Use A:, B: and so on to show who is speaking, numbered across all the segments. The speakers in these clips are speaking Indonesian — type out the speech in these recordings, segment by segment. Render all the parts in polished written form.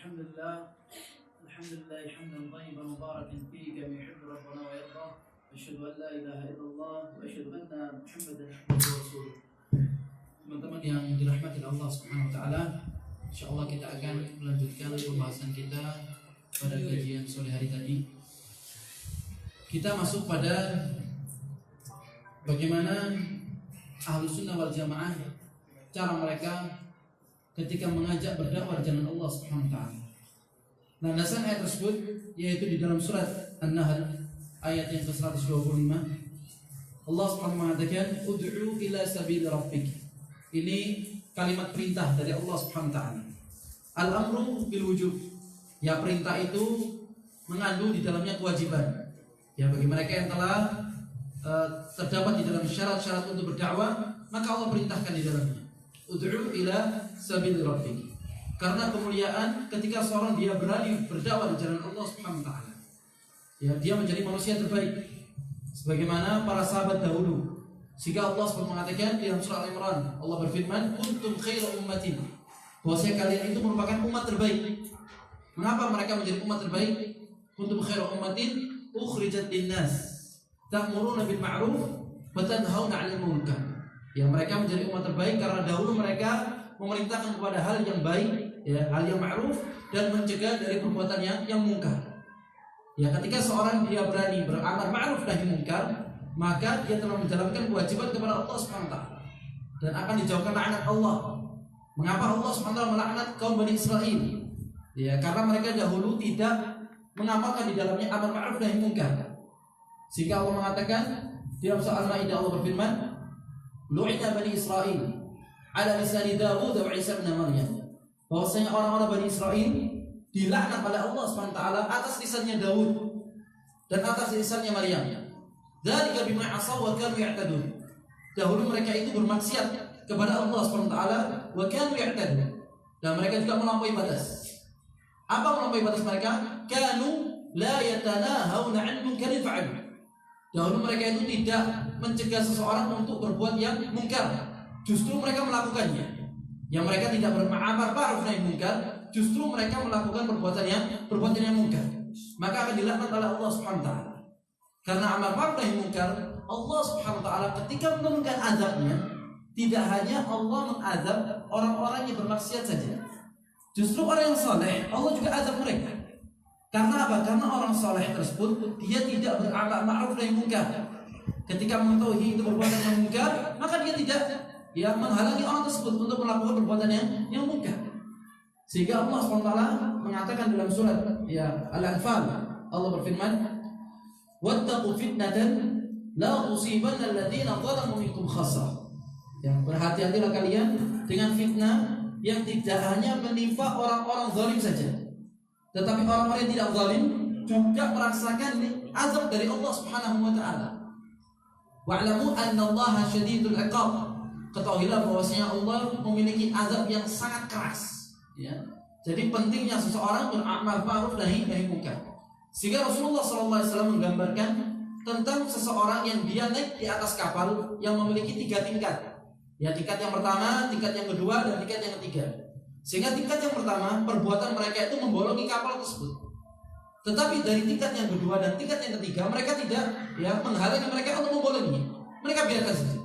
A: الحمد لله حمدا طيبا مباركا فيه كما يحب ربنا ويرضى. أشهد أن لا إله إلا الله وأشهد أن محمدا عبده ورسوله. Teman-teman yang dirahmati Allah Subhanahu wa taala, insyaallah kita akan melanjutkan pembahasan kita pada kajian sore hari tadi. Kita masuk pada bagaimana Ahlus Sunnah wal Jamaah cara mereka ketika mengajak berdakwah di jalan Allah Subhanahu wa taala. Landasan ayat tersebut yaitu di dalam surat An-Nahl ayat yang ke-125. Allah Subhanahu mengatakan ud'u ila sabili rabbik. Ini kalimat perintah dari Allah Subhanahu wa taala. Al-amru bil wujub. Ya, perintah itu mengandung di dalamnya kewajiban. Ya, bagi mereka yang telah terdapat di dalam syarat-syarat untuk berdakwah, maka Allah perintahkan di dalamnya ud'u ila sabili rabbik. Karena kemuliaan ketika seorang dia berani berdakwah di jalan Allah Subhanahu wa taala. Ya, dia menjadi manusia terbaik sebagaimana para sahabat dahulu. Sehingga Allah SWT mengatakan di dalam surah Al-Imran, Allah berfirman, "Kuntum khairu ummatin." Bahwasanya kalian itu merupakan umat terbaik. Mengapa mereka menjadi umat terbaik? Kuntum khairu ummatin ukhrijat linnas ta'muruna bil ma'ruf wa tanhauna 'anil munkar. Ya, mereka menjadi umat terbaik karena dahulu mereka memerintahkan kepada hal yang baik, ya, hal yang ma'ruf, dan mencegah dari perbuatan yang mungkar. Ya, ketika seorang dia berani beramal ma'ruf nahi munkar, maka dia telah menjalankan kewajiban kepada Allah Subhanahu wa taala dan akan dijauhkan laknat Allah. Mengapa Allah Subhanahu wa taala melaknat kaum Bani Israel? Ya, karena mereka dahulu tidak mengamalkan di dalamnya amar ma'ruf nahi munkar. Sehingga Allah mengatakan di dalam surah Al-Maidah, Allah berfirman, "Lu'ina Bani Israel ala lisani Dawud wa Isa bin Maryam." Bahwasanya orang-orang Bani Israel dilaknat oleh Allah Subhanahu wa taala atas lisannya Daud dan atas lisannya Maryam. Dzalika bima asaw wa kanu ya'tadun. Dahulu mereka itu bermaksiat kepada Allah Subhanahu wa taala wa kanu ya'tadun. Dan mereka juga melampaui batas. Apa melampaui batas mereka? Kanu la yatanahawna 'an munkarin fa'alu. Dahulu mereka itu tidak mencegah seseorang untuk berbuat yang mungkar, justru mereka melakukannya. Yang mereka tidak beramar ma'ruf nahi munkar, justru mereka melakukan perbuatan yang mungkar. Maka akan dilaknat oleh Allah Subhanahu wa taala. Karena amar ma'ruf nahi munkar, Allah Subhanahu wa taala ketika menurunkan azabnya, tidak hanya Allah mengazab orang-orang yang bermaksiat saja. Justru orang yang saleh, Allah juga azab mereka. Karena apa? Karena orang saleh tersebut dia tidak beramal ma'ruf nahi munkar. Ketika mengetahui itu perbuatan yang munkar, maka dia tidak menghalangi orang tersebut untuk melakukan perbuatan yang munkar. Sehingga Allah SWT mengatakan dalam surat Al-Anfal, Allah berfirman, "Wattaqu fitnatan la tusibanna alladziina zalamu minkum khassah." Yang berhati-hatilah kalian dengan fitnah yang tidak hanya menimpa orang-orang zalim saja, tetapi orang-orang yang tidak zalim juga merasakan azab dari Allah Subhanahu wa taala. Wa'lamu annallaha syadidul 'iqab. Ketahuilah bahwasanya Allah memiliki azab yang sangat keras. Ya. Jadi pentingnya seseorang beramal ma'ruf nahi munkar. Sehingga Rasulullah SAW menggambarkan tentang seseorang yang dia naik di atas kapal yang memiliki 3 tingkat. Ya, tingkat yang pertama, tingkat yang kedua, dan tingkat yang ketiga. Sehingga tingkat yang pertama, perbuatan mereka itu membolongi kapal tersebut. Tetapi dari tingkat yang kedua dan tingkat yang ketiga, mereka tidak menghalangi mereka untuk membolongi. Mereka biarkan saja.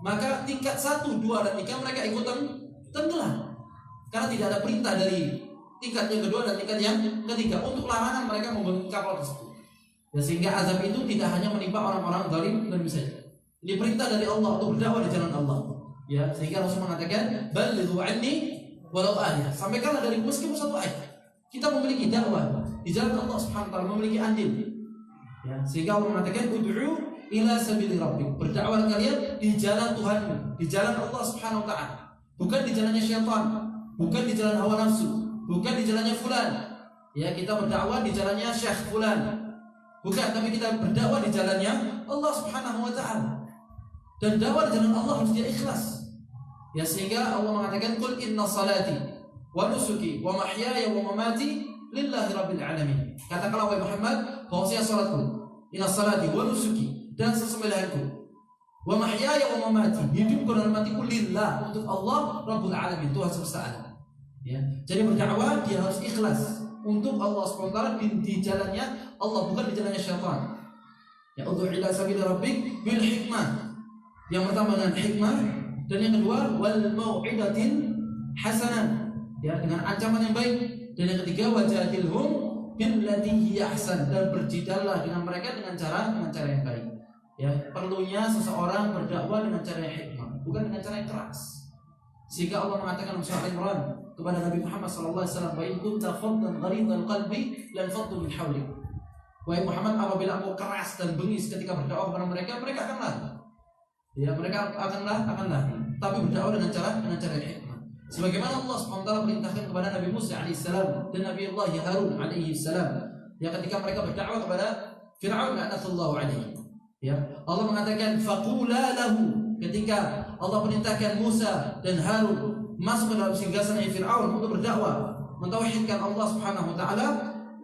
A: Maka tingkat 1, 2, dan 3 mereka ikutan tenggelam. Karena tidak ada perintah dari tingkat yang kedua dan tingkat yang ketiga untuk larangan mereka membolongi kapal tersebut. Ya, sehingga azab itu tidak hanya menimpa orang-orang zalim dan saja. Ini perintah dari Allah untuk berdakwah di jalan Allah. Ya, sehingga Rasul mengatakan, "Ballighu anni walau ayat." Sampaikanlah dari meskipun 1 ayat. Kita memiliki dakwah di jalan Allah Subhanahu wa taala, memiliki andil. Ya, sehingga Allah mengatakan, "Ud'u ila sabili rabbik." Berdakwah kalian di jalan Tuhanmu, di jalan Allah Subhanahu wa taala. Bukan di jalannya syaitan, bukan di jalan hawa nafsu, bukan di jalannya fulan. Ya, kita berdakwah di jalannya syekh fulan. Bukan, tapi kita berdakwah di jalannya Allah Subhanahu wa taala. Dan dakwah di jalan Allah harus dia ikhlas. Ya, sehingga Allah mengatakan, "Qul inna salati wa nusuki wa mahyaya wa mamati lillahi rabbil alamin." Katakanlah wahai Muhammad, bahwasanya salatku, inna salati wa nusuki, dan sesembelihanku, wa mahyaya wa mamati, hidupku dan matiku lillah, untuk Allah Rabbul alamin, Tuhan semesta alam. Ya. Jadi berdakwah dia harus ikhlas untuk Allah SWT di jalannya Allah, bukan di jalannya syaitan. Ya, ud'u ila sabili rabbik bil hikmah. Yang pertama dengan hikmah, dan yang kedua wal mau'idatin hasanah. Ya, dengan ancaman yang baik. Dan yang ketiga wajadilhum billati hiya ahsan, dan berjidallah dengan mereka dengan cara yang baik. Ya, perlunya seseorang berdakwah dengan cara yang hikmah, bukan dengan cara yang keras. Sehingga Allah mengatakan dalam surah Imran kepada Nabi Muhammad SAW, "Wa in kunta faddan ghalidhal qalbi lan faddu min hawlik." Wahai Muhammad, apabila engkau keras dan bengis ketika berdakwah kepada mereka, mereka akan lari. Ya, mereka akan lari. Tapi berdakwah dengan cara yang hikmah. Sebagaimana Allah SWT perintahkan kepada Nabi Musa alaihissalam dan Nabi Allah Harun alaihissalam, ya, ketika mereka berdakwah kepada Fir'aun la'natullahu alaihi. Ya, Allah mengatakan faqula lahu, ketika Allah perintahkan Musa dan Harun masuk ke dalam singgasana Fir'aun untuk berdakwah mentauhidkan Allah Subhanahu wa taala,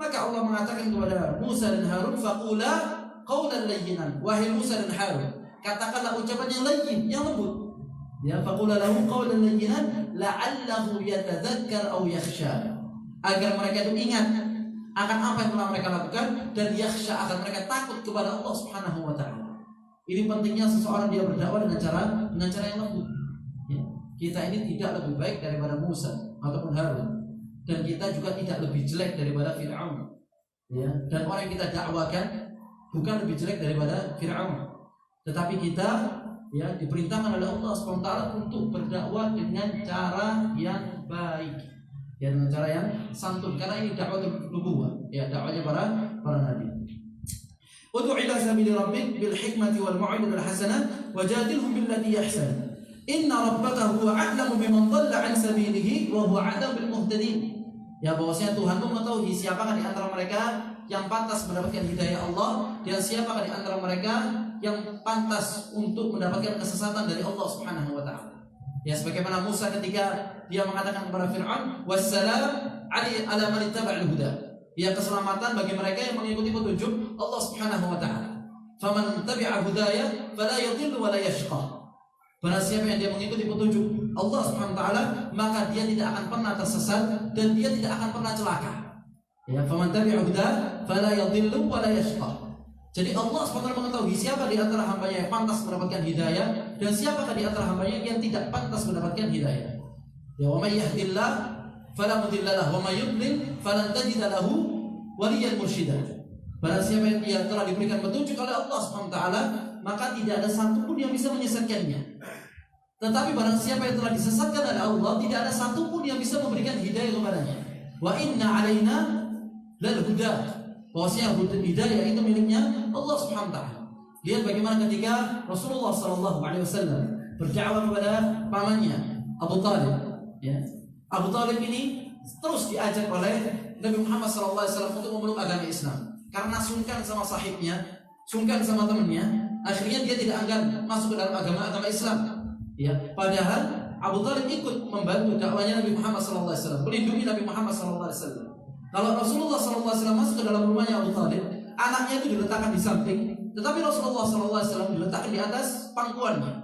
A: maka Allah mengatakan kepada Musa dan Harun faqula qawlan layyinan, wahai Musa dan Harun, katakanlah ucapan yang layyin, yang lembut. Ya, faqula lahu qawlan layyinan la'allahu yatadzakkar aw yakhsha, agar mereka itu ingat akan apa yang telah mereka lakukan dan yakhsha, akan mereka takut kepada Allah Subhanahu wa taala. Ini pentingnya seseorang dia berdakwah dengan cara yang lembut. Ya. Kita ini tidak lebih baik daripada Musa ataupun Harun, dan kita juga tidak lebih jelek daripada Fir'aun. Ya. Dan orang yang kita dakwakan bukan lebih jelek daripada Fir'aun, tetapi kita, ya, diperintahkan oleh Allah SWT untuk berdakwah dengan cara yang baik, ya, dengan cara yang santun, karena ini dakwah nubuwah, ya, dakwahnya para nabi. Ud'u ila sabili rabbik bil hikmati wal mau'izatil hasanah wajadilhum billati ahsan. Inna rabbaka huwa a'lamu biman dhalla 'an sabilihi wa huwa a'lamu bil muhtadin. Ya, bahwasanya Tuhanmu mengetahui siapakah di antara mereka yang pantas mendapatkan hidayah Allah, dan siapakah di antara mereka yang pantas untuk mendapatkan kesesatan dari Allah Subhanahu wa taala. Ya, sebagaimana Musa ketika dia mengatakan kepada Fir'aun, wassalam ala man ittaba'al huda. Ya, keselamatan bagi mereka yang mengikuti petunjuk Allah Subhanahu wa taala. Faman tabi'a hudaya fala yadhillu wa la yashqa. Barang siapa yang dia mengikuti petunjuk Allah Subhanahu wa taala, maka dia tidak akan pernah tersesat dan dia tidak akan pernah celaka. Ya, faman tabi'a hudaya fala yadhillu wa la yashqa. Jadi Allah SWT mengetahui siapa di antara hambanya yang pantas mendapatkan hidayah dan siapakah di antara hambanya yang tidak pantas mendapatkan hidayah. Ya, wa may yahdillah fala mudilla lahu wa may yudlil falan tajida lahu waliyan mursyida. Barang siapa yang dia telah diberikan petunjuk oleh Allah SWT, maka tidak ada satupun yang bisa menyesatkannya. Tetapi barang siapa yang telah disesatkan oleh Allah, tidak ada satupun yang bisa memberikan hidayah kepadanya. Wa inna alaina lal huda. Bahwasanya hidayah itu miliknya Allah Subhanahu wa taala. Lihat bagaimana ketika Rasulullah SAW berdakwah kepada pamannya Abu Talib. Ya. Abu Talib ini terus diajak oleh Nabi Muhammad SAW untuk memeluk agama Islam, karena sungkan sama sahibnya, sungkan sama temannya. Akhirnya dia tidak akan masuk ke dalam agama Islam. Ya. Padahal Abu Talib ikut membantu dakwahnya Nabi Muhammad SAW, melindungi Nabi Muhammad SAW. Kalau Rasulullah SAW masuk ke dalam rumahnya Abu Talib, anaknya itu diletakkan di samping, tetapi Rasulullah SAW diletakkan di atas pangkuannya.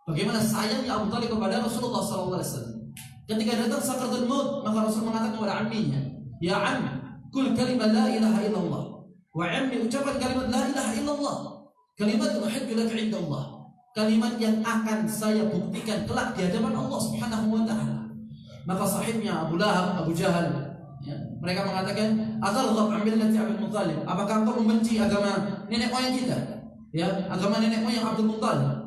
A: Bagaimana sayangnya Abu Talib kepada Rasulullah SAW. Ketika datang sakaratul maut, maka Rasul mengatakan kepada amminya, ya am, kul kalimat la ilaha illallah. Wa ammi, ucapan kalimat la ilaha illallah, kalimat uhajju laka inda Allah, kalimat yang akan saya buktikan kelak di hadapan Allah Subhanahu wa taala. Maka sahibnya Abu Lahab, Abu Jahal, ya, mereka mengatakan, atarghab an millati Abdul Muttalib, apakah engkau membenci agama nenek moyang kita? Ya, agama nenek moyang Abdul Muttalib.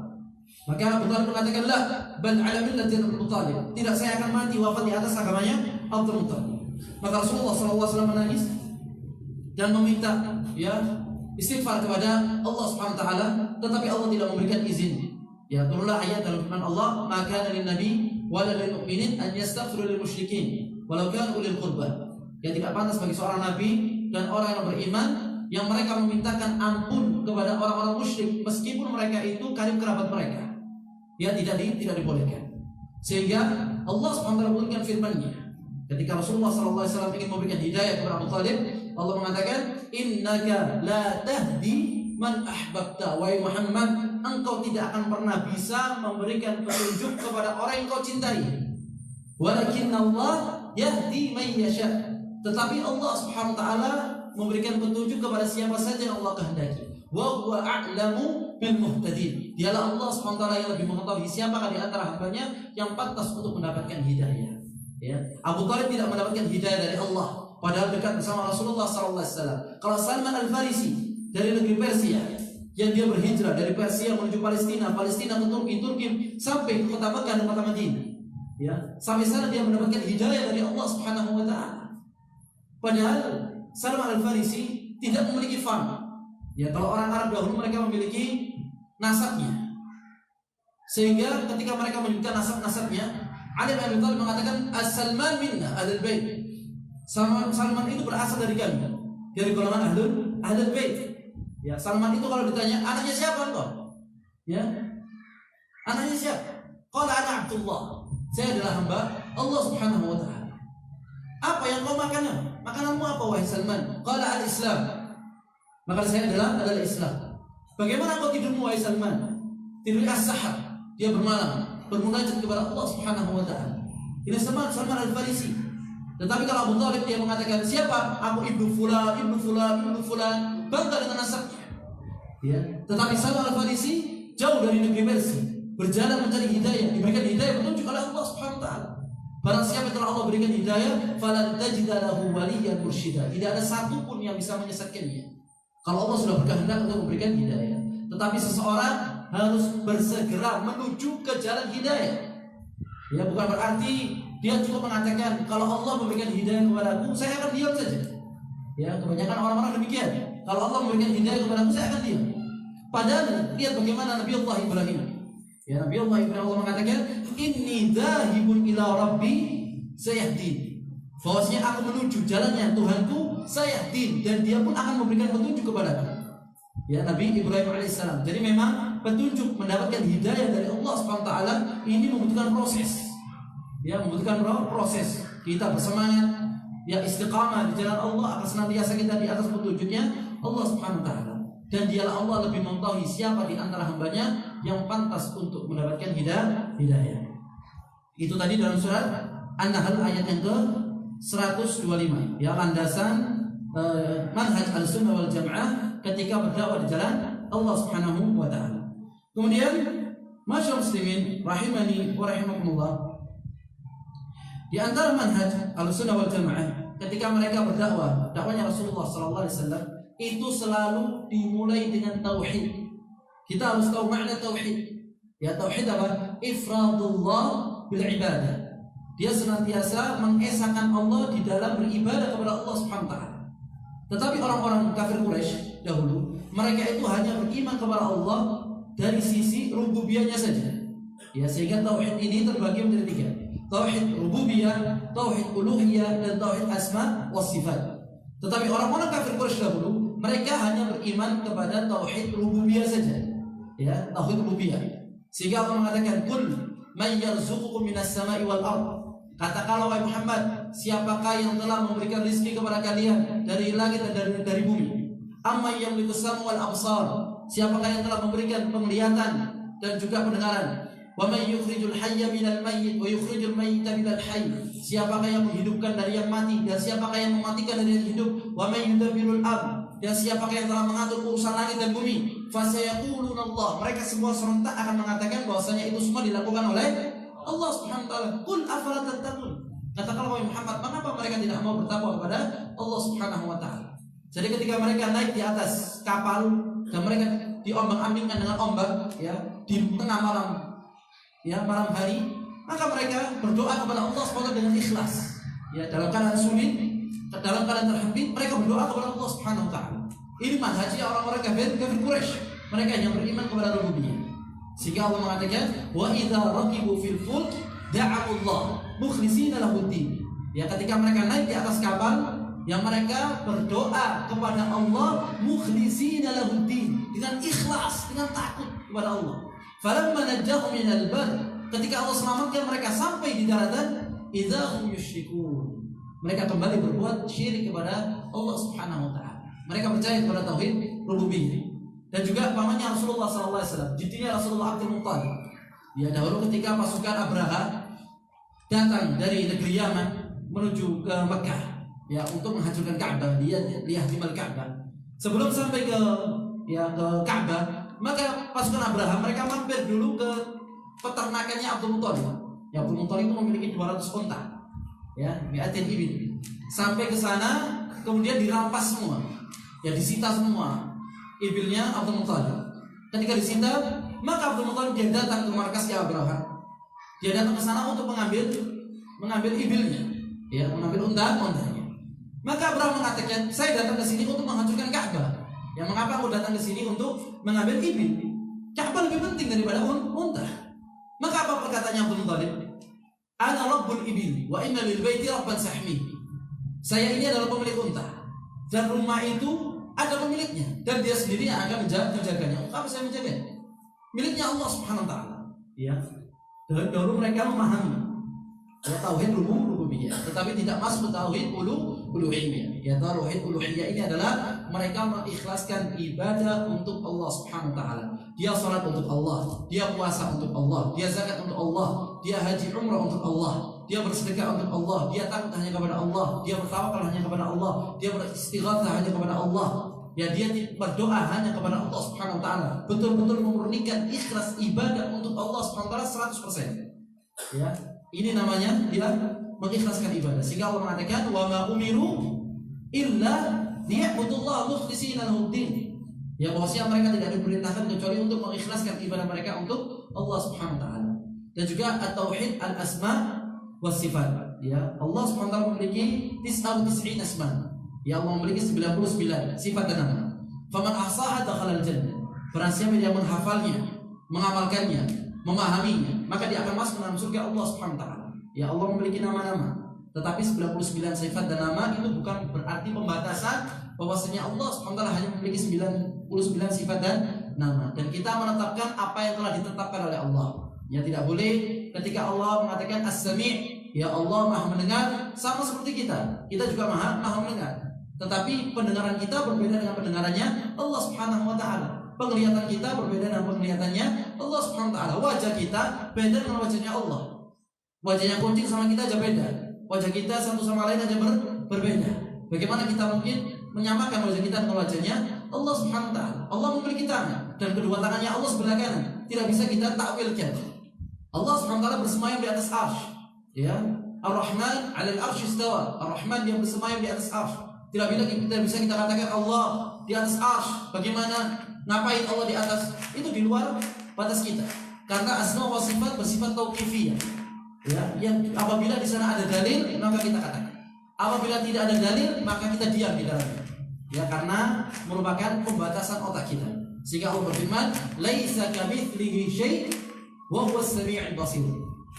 A: Maka Abu Talib mengatakan, la, bal ala millati Abdul Muttalib. Tidak, saya akan mati wafat di atas agamanya Abdul Muttalib. Maka Rasulullah SAW menangis dan meminta, ya, istighfar kepada Allah Subhanahu wa taala, tetapi Allah tidak memberikan izin. Ya, turunlah ayat dalam firman Allah, maka lin nabi wala lil mu'minin an yastaghfiru lil musyrikin walau kanu ulil qurbah. Ya, tidak pantas bagi seorang nabi dan orang yang beriman yang mereka memintakan ampun kepada orang-orang musyrik meskipun mereka itu karib kerabat mereka. Ya, tidak dibolehkan. Sehingga Allah SWT memberikan firman-Nya ketika Rasulullah SAW ingin memberikan hidayah kepada Abu Talib, Allah mengatakan, innaka la tahdi man ahbabta, wahai Muhammad, engkau tidak akan pernah bisa memberikan petunjuk kepada orang yang kau cintai. Walakin Allah yahdi man yasha. Tetapi Allah Subhanahu wa taala memberikan petunjuk kepada siapa saja yang Allah kehendaki. Wa huwa a'lamu bil muhtadin. Dialah Allah Subhanahu wa taala yang lebih mengetahui siapa di antara hambanya yang pantas untuk mendapatkan hidayah. Ya. Abu Thalib tidak mendapatkan hidayah dari Allah, padahal dekat bersama Rasulullah SAW. Kalau Salman Al-Farisi dari negeri Persia, yang dia berhijrah dari Persia menuju Palestina, Palestina ke Turki, Turki sampai ke kota Mekah dan kota Madinah. Ya, sampai sana dia mendapatkan hidayah dari Allah Subhanahu wa taala. Padahal Salman Al-Farisi tidak memiliki faham. Ya, kalau orang Arab dahulu mereka memiliki nasabnya. Sehingga ketika mereka menyebutkan nasab-nasabnya, Ali bin Abi Thalib mengatakan As-Salman minna ahlul bait. Salman itu berasal dari kami, dari golongan ahlul bait. Ya, Salman itu kalau ditanya anaknya siapa engkau? Ya. Anaknya siapa? Qala ana Abdullah. Saya adalah hamba Allah Subhanahu wa taala. Apa yang kau makan? Makananmu apa wahai Salman? Qala al-Islam. Maka saya adalah Islam. Bagaimana kau tidurmu wahai Salman? Tidur as-sahar. Dia bermunajat kepada Allah Subhanahu wa taala. Ini Salman Al-Farisi. Tetapi kalau Abu Thalib dia mengatakan siapa? Aku ibnu fulan, bangga dengan nasabnya. Ya. Tetapi Salman Al-Farisi jauh dari negeri Persia, berjalan mencari hidayah, diberikan hidayah petunjuk oleh Allah Subhanahu wa taala. Barang siapa yang telah Allah berikan hidayah, falan tajida lahu waliyyan mursyida. Tidak ada satupun yang bisa menyesatkannya. Kalau Allah sudah berkehendak untuk memberikan hidayah. Tetapi seseorang harus bersegera menuju ke jalan hidayah. Ya, bukan berarti dia cukup mengatakan kalau Allah memberikan hidayah kepadaku, saya akan diam saja. Ya, kebanyakan orang-orang demikian. Kalau Allah memberikan hidayah kepadaku, saya akan diam. Padahal lihat bagaimana Nabi Allah Ibrahim. Ya, Nabi Allah Ibrahim Allah mengatakan, inni dzahibun ila rabbi sayahdin. Bahwasanya aku menuju jalannya Tuhanku sayahdin, dan dia pun akan memberikan petunjuk kepadaku. Ya, Nabi Ibrahim alaihissalam. Jadi memang petunjuk mendapatkan hidayah dari Allah Subhanahu wa taala ini membutuhkan proses. Ya, membutuhkan proses. Kita bersemangat, ya istiqamah di jalan Allah akan senantiasa kita di atas petunjuknya Allah Subhanahu wa taala. Dan dialah Allah lebih mengetahui siapa di antara hambanya yang pantas untuk mendapatkan hidayah. Itu tadi dalam surat An-Nahl ayat yang ke-125. Ya, landasan manhaj al-sunnah wal jamaah ketika berdakwah di jalan Allah Subhanahu wa taala. Kemudian, masyaallah muslimin rahimani wa rahimakumullah. Di antara manhaj al-sunnah wal jamaah ketika mereka berdakwah, dakwahnya Rasulullah sallallahu alaihi wasallam itu selalu dimulai dengan tauhid. Kita harus tahu makna tauhid. Ya, tauhid apa? Ifradullah bil ibadah. Dia senantiasa mengesahkan Allah di dalam beribadah kepada Allah Subhanahu wa taala. Tetapi orang-orang kafir Quraisy dahulu, mereka itu hanya beriman kepada Allah dari sisi rububiyahnya saja. Ya, sehingga tauhid ini terbagi menjadi tiga. Tauhid rububiyah, tauhid uluhiyah, dan tauhid asma wa sifat. Tetapi orang-orang kafir Quraisy dahulu, mereka hanya beriman kepada tauhid rububiyah saja. Ya, tauhid rububiyah. Sehingga Allah mengatakan, "Qul may yarzuqukum minas sama'i wal ardh." Katakanlah wahai Muhammad, siapakah yang telah memberikan rezeki kepada kalian dari langit dan dari bumi? Amma yamliku sam'a wal absar. Siapakah yang telah memberikan penglihatan dan juga pendengaran? Wa may yukhrijul hayya minal mayyit wa yukhrijul mayyita minal hayy. Siapakah yang menghidupkan dari yang mati dan siapakah yang mematikan dari yang hidup? Wa may yudabbirul amr. Dan siapakah yang telah mengatur urusan langit dan bumi? Fasayaquluna Allah. Mereka semua serentak akan mengatakan bahwasanya itu semua dilakukan oleh Allah Subhanahu wa taala. Qul afala tattaqun. Katakanlah wahai Muhammad, mengapa mereka tidak mau bertakwa kepada Allah Subhanahu wa taala? Jadi ketika mereka naik di atas kapal dan mereka diombang-ambingkan dengan ombak, ya, di tengah malam, ya, malam hari, maka mereka berdoa kepada Allah Subhanahu wa taala dengan ikhlas. Ya, dalam keadaan sulit, dalam keadaan terhimpit, mereka berdoa kepada Allah Subhanahu wa taala. Ini manhajnya orang-orang kafir Quraisy. Mereka yang beriman kepada rububiyah. Sehingga Allah mengatakan, wa idza raqibu fil fulk da'u Allah mukhlishina lahu-d-din. Ya, ketika mereka naik di atas kapal, yang mereka berdoa kepada Allah mukhlishina lahu-d-din, dengan ikhlas, dengan takut kepada Allah. Falamma najjahum minal bar, ketika Allah selamatkan mereka sampai di daratan, idza hum yusyrikun. Mereka kembali berbuat syirik kepada Allah Subhanahu wa taala. Mereka percaya kepada tauhid rububiyah. Dan juga pamannya Rasulullah SAW, jadinya Rasulullah Abdul Muttalib. Ya, dahulu ketika pasukan Abraha datang dari negeri Yaman menuju ke Mekah ya untuk menghancurkan Ka'bah, dia liyahdimal Ka'bah. Sebelum sampai ke Ka'bah, maka pasukan Abraham mereka mampir dulu ke peternakannya Abdul Muthalib. Ya, Abdul Muthalib itu memiliki 200 unta. Ya, mi'atin ibil. Sampai ke sana kemudian dirampas semua. Ya, disita semua ibilnya Abdul Muthalib. Ketika disita, maka Abdul Muthalib dia datang ke markasnya Abraham. Dia datang ke sana untuk mengambil ibilnya, ya, mengambil untanya. Maka Abraham mengatakan, saya datang ke sini untuk menghancurkan Ka'bah. Ya, mengapa aku datang ke sini untuk mengambil ibil? Ka'bah lebih penting daripada unta. Maka apa perkataannya Abdul Muthalib? Ana rabbul ibil wa inna lil baiti rabban sahmi. Saya ini adalah pemilik unta dan rumah itu ada pemiliknya dan dia sendiri yang akan menjaganya. Apa saya menjaganya? Miliknya Allah Subhanahu wa taala. Ya. Dan dahulu mereka memahami tauhid rububiyah, tetapi tidak masuk tauhid uluhiyah. Ya, tauhid uluhiyah ini adalah mereka mengikhlaskan ibadah untuk Allah Subhanahu wa taala. Dia salat untuk Allah, dia puasa untuk Allah, dia zakat untuk Allah, dia haji umrah untuk Allah, dia bersedekah untuk Allah, dia takut hanya kepada Allah, dia bertawakal hanya kepada Allah, dia beristighatsah hanya kepada Allah. Ya, dia berdoa hanya kepada Allah Subhanahu wa taala. Betul-betul memurnikan ikhlas ibadah untuk Allah Subhanahu wa taala 100%. Ya. Ini namanya dia mengikhlaskan ibadah. Sehingga Allah mengatakan wa ma umiru illa liya'budullaha mukhlishina lahud-din. Ya, bahwasanya mereka tidak diperintahkan kecuali untuk mengikhlaskan ibadah mereka untuk Allah Subhanahu wa taala. Dan juga at-tauhid al-asma was sifat. Ya, Allah Subhanahu wa taala memiliki 99 asma. Ya, Allah memiliki 99 sifat dan nama. Faman ahsaha dakhala al-jannah. Barang siapa yang menghafalnya, mengamalkannya, memahaminya, maka dia akan masuk dalam surga Allah Subhanahu wa taala. Ya, Allah memiliki nama-nama, tetapi 99 sifat dan nama itu bukan berarti pembatasan bahwasanya Allah Subhanahu wa taala hanya memiliki 99 sifat dan nama. Dan kita menetapkan apa yang telah ditetapkan oleh Allah. Ya, tidak boleh ketika Allah mengatakan As-Sami', ya Allah Maha mendengar, sama seperti kita. Kita juga Maha mendengar. Tetapi pendengaran kita berbeda dengan pendengarannya Allah Subhanahu wa taala. Penglihatan kita berbeda dengan penglihatannya Allah Subhanahu wa taala. Wajah kita beda dengan wajahnya Allah. Wajahnya kucing sama kita aja beda. Wajah kita satu sama lain aja berbeda. Bagaimana kita mungkin menyamakan wajah kita dengan wajahnya Allah Subhanahu wa taala? Allah memiliki tangan dan kedua tangannya Allah sebelah kanan. Tidak bisa kita takwilkan. Allah Subhanahu wa taala bersemayam di atas arsy. Ya, Ar-Rahman 'alal arsy istawa. Ar-Rahman yang bersemayam di atas arsy. Tidak bisa kita katakan Allah di atas arsy. Bagaimana? Ngapain Allah di atas? Itu di luar batas kita. Karena asma wa sifat bersifat tauqifiyah. Ya, yang apabila di sana ada dalil maka kita katakan. Apabila tidak ada dalil maka kita diam di dalamnya. Ya, karena merupakan pembatasan otak kita. Sehingga Allah berfirman, "Laisa kamitslihi syai' wa huwas samii'ul basir."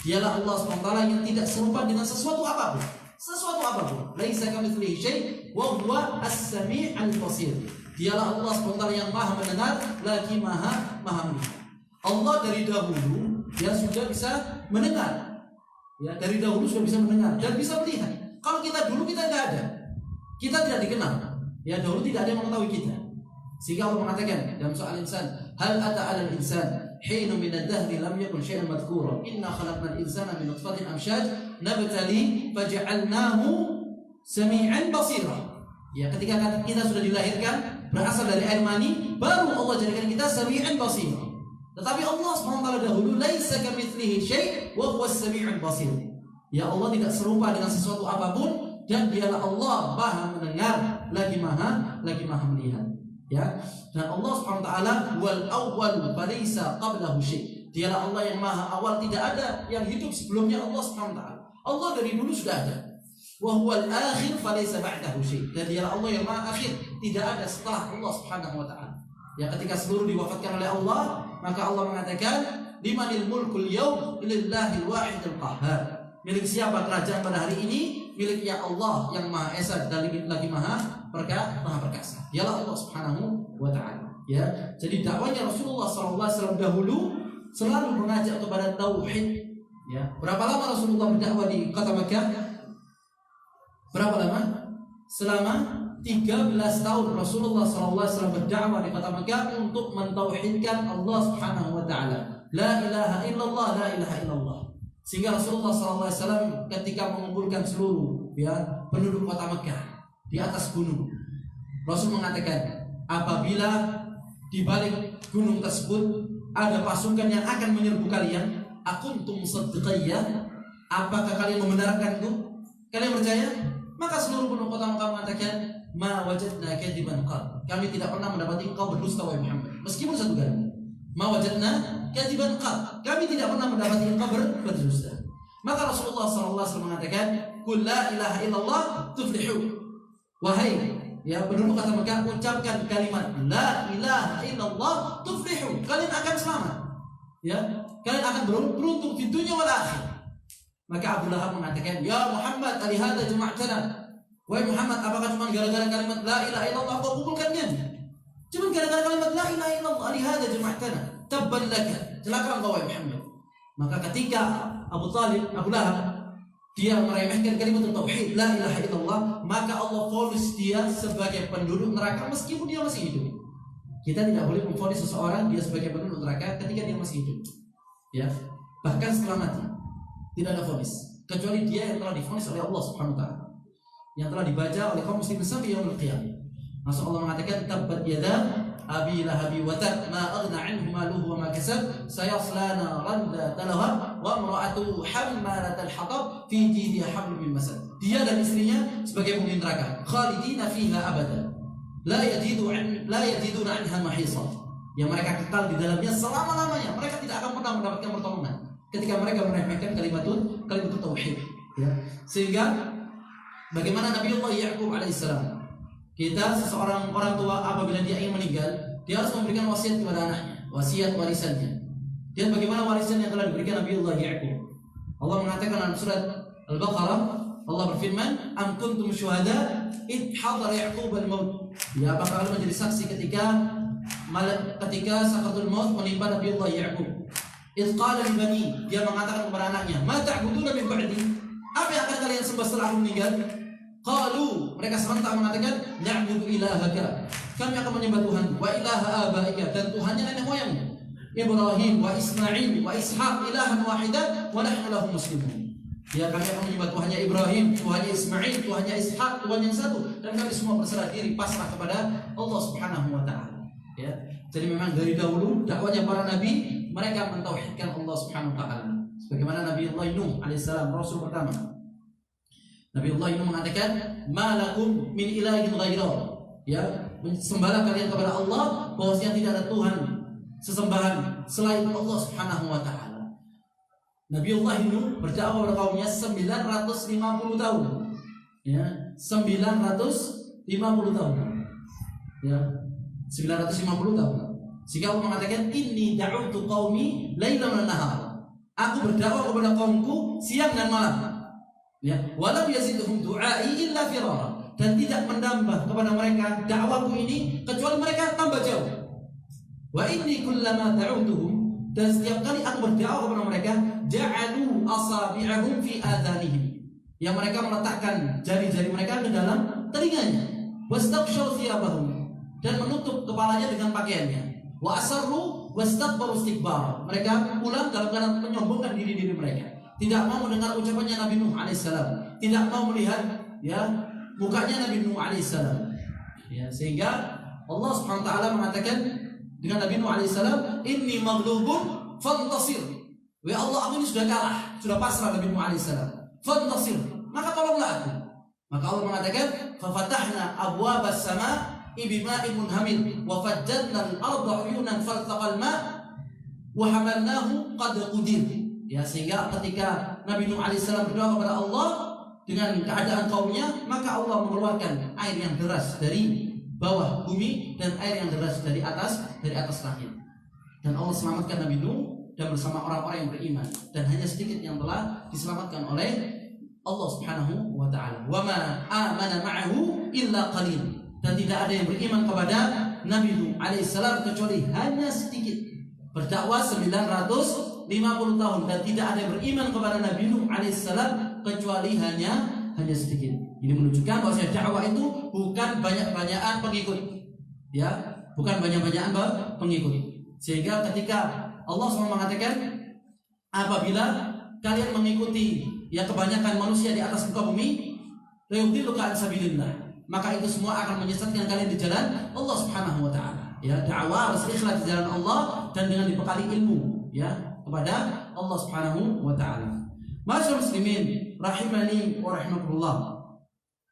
A: Dialah Allah SWT yang tidak serupa dengan sesuatu apapun. Sesuatu apapun. Laisa kamitslihi syai' wa huwa as-samii'ul basir. Dialah Allah SWT yang Maha mendengar lagi Maha melihat. Allah dari dahulu dia sudah bisa mendengar. Ya, dari dahulu sudah bisa mendengar dan bisa melihat. Kalau kita dulu kita tidak ada. Kita tidak dikenal. Ya, dahulu tidak ada yang mengetahui kita. Sehingga Allah mengatakan dalam soal insan, hal ata 'alal insan hinu min ad-dahri lam yakun syai'an madhkura. Inna khalaqnal insana min nutfatin amsyaj nabtali faj'alnahu sami'an basira. Ya, ketika kita sudah dilahirkan berasal dari air mani, baru Allah jadikan kita sami'an basira. Tetapi Allah SWT dahulu laisa kamitslihi syai' wa huwas sami'ul basir. Ya, Allah tidak serupa dengan sesuatu apapun dan dialah Allah Maha mendengar lagi Maha melihat. Ya, dan Allah SWT wal awwal falaysa qablahu syai'. Dialah Allah yang Maha awal, tidak ada yang hidup sebelumnya Allah SWT. Allah dari dulu sudah ada. Wa huwal akhir falaysa ba'dahu syai'. Dan dialah Allah yang Maha akhir, tidak ada setelah Allah Subhanahu wa taala. Ya, ketika seluruh diwafatkan oleh Allah, maka Allah mengatakan limanil mulkul yaum lillahil wahidil qahhar. Milik siapa kerajaan pada hari ini? Miliknya Allah yang Maha Esa dan lagi Maha Perkasa. Dialah Allah Subhanahu wa taala. Ya, jadi dakwahnya Rasulullah SAW dahulu selalu mengajak kepada tauhid. Ya, berapa lama Rasulullah berdakwah di kota Makkah? Berapa lama? Selama 13 tahun Rasulullah SAW berdakwah di kota Makkah untuk mentauhidkan Allah Subhanahu wa taala. La ilaha illallah, la ilaha illallah. Sehingga Rasulullah SAW ketika mengumpulkan seluruh ya penduduk kota Mekah di atas gunung. Rasul mengatakan, apabila di balik gunung tersebut ada pasukan yang akan menyerbu kalian, akuntum saddiqiyah, apakah kalian membenarkanku? Kalian percaya? Maka seluruh penduduk kota Mekah mengatakan, ma wajadna kadiban qad. Kami tidak pernah mendapati engkau berdusta wahai Muhammad. Meskipun satu kali. Ma wajadna kadiban qad. Kami tidak pernah mendapati engkau berdusta. Maka Rasulullah SAW mengatakan, qul la ilaha illallah tuflihu. Wahai ya penduduk kota Mekah, ucapkan kalimat la ilaha illallah tuflihu. Kalian akan selamat. Ya, kalian akan beruntung di dunia wal akhir. Maka Abu Lahab mengatakan, ya Muhammad, alihada jama'tana. Wahai Muhammad, apakah cuma gara-gara kalimat la ilaha illallah kau kumpulkan dia? Cuma gara-gara kalimat la ilaha illallah, alihada jama'tana. Tabban laka. Celaka engkau wahai Muhammad. Maka ketika Abu Lahab dia meremehkan kalimat tauhid la ilaha illallah, maka Allah vonis dia sebagai penduduk neraka meskipun dia masih hidup. Kita tidak boleh memvonis seseorang dia sebagai penduduk neraka ketika dia masih hidup. Ya, bahkan setelah mati tidak ada vonis kecuali dia yang telah divonis oleh Allah Subhanahu wa taala, yang telah dibaca oleh kaum muslimin sampai yaumul qiyamah. Masa Allah mengatakan tabbat yada abi lahabi wa tab ma aghna anhu maluhu wa ma kasab sayasla naran dzata lahab wa imra'atuhu hammalatal hatab fi jidha hablum min masad. Dia dan istrinya sebagai penghuni neraka, khalidina fiha abada la yajiduna anha mahisa. Yang mereka kekal di dalamnya selama-lamanya. Mereka tidak akan pernah mendapatkan pertolongan ketika mereka meremehkan kalimat tauhid. Ya. Sehingga bagaimana Nabiullah Ya'qub alaihissalam, kita seseorang orang tua apabila dia ingin meninggal, dia harus memberikan wasiat kepada anaknya, wasiat warisannya. Dan bagaimana warisan yang telah diberikan Nabiullah Ya'qub? Allah mengatakan dalam surat Al-Baqarah, Allah berfirman, am kuntum syuhada id hadara Ya'qub al-maut. Ya, apakah kalian menjadi saksi ketika sakaratul maut menimpa Nabiullah Ya'qub? Idh qala li bani, dia mengatakan kepada anaknya, ma ta'buduna min ba'di? Apa yang akan kalian sembah setelah aku meninggal? Qalu, mereka serentak mengatakan, na'budu ilahaka. Kami akan menyembah Tuhan, wa ilaha abaika, dan Tuhannya nenek moyangmu, Ibrahim wa Ismail wa Ishaq ilahan wahidan wa nahnu lahu muslimun. Ya, kami akan menyembah Tuhannya Ibrahim, Tuhannya Ismail, Tuhannya Ishaq, Tuhan yang satu, dan kami semua berserah diri pasrah kepada Allah Subhanahu wa taala. Ya. Jadi memang dari dahulu dakwahnya para nabi, mereka mentauhidkan Allah Subhanahu wa taala. Sebagaimana Nabiullah Nuh alaihissalam, rasul pertama. Nabiullah Nuh mengatakan, "Ma lakum min ilahin ghairah." Ya, sembahlah kalian kepada Allah, bahwasanya tidak ada Tuhan sesembahan selain Allah Subhanahu wa taala. Nabiullah Nuh berdakwah kepada kaumnya 950 tahun. Ya, 950 tahun. Ya, 950 tahun. Sehingga Allah mengatakan, inni da'utu qaumi lailan wa nahar. Aku berdakwah kepada kaumku siang dan malam. Ya, walam yazidhum du'ai illa firara. Dan tidak menambah kepada mereka dakwahku ini kecuali mereka tambah jauh. Wa inni kullama da'utuhum, dan setiap kali aku berdakwah kepada mereka, ja'alu asabi'ahum fi adhanihim. Yang mereka meletakkan jari-jari mereka ke dalam telinganya. Wastaqshaw thiyabahum, dan menutup kepalanya dengan pakaiannya. Wa asarru wastakbaru istikbar. Mereka pulang dalam keadaan menyombongkan diri-diri mereka. Tidak mau mendengar ucapannya Nabi Nuh alaihissalam. Tidak mau melihat ya mukanya Nabi Nuh alaihissalam. Ya, sehingga Allah Subhanahu wa taala mengatakan dengan Nabi Nuh alaihissalam, inni maghlubun fantasir. Ya Allah, aku ini sudah kalah, sudah pasrah Nabi Nuh alaihissalam. Fantasir, maka tolonglah aku. Maka Allah mengatakan, fa fatahna abwabas sama' bima'in munhamil wa fajjarna al-ardha 'uyunan faltaqal ma' wa hamalnahu qad qudir. Ya, sehingga ketika Nabi Nuh alaihissalam berdoa kepada Allah dengan keadaan kaumnya, maka Allah mengeluarkan air yang deras dari bawah bumi dan air yang deras dari atas langit. Dan Allah selamatkan Nabi Nuh dan bersama orang-orang yang beriman, dan hanya sedikit yang telah diselamatkan oleh Allah Subhanahu wa taala. Wa ma amana ma'ahu illa qalil. Dan tidak ada yang beriman kepada Nabi Nuh alaihissalam kecuali hanya sedikit. Berdakwah 950 tahun dan tidak ada yang beriman kepada Nabi Nuh alaihissalam kecuali hanya sedikit. Ini menunjukkan bahwa dakwah itu bukan banyak-banyakan pengikut. Ya, bukan banyak-banyakan pengikut. Sehingga ketika Allah SWT mengatakan, apabila kalian mengikuti ya kebanyakan manusia di atas muka bumi, la yudilluka an sabilillah. Maka itu semua akan menyesatkan kalian di jalan Allah Subhanahu wa taala. Ya, dakwah harus ikhlas di jalan Allah dan dengan dibekali ilmu ya kepada Allah Subhanahu wa taala. Masyaallah muslimin rahimani wa rahimakumullah.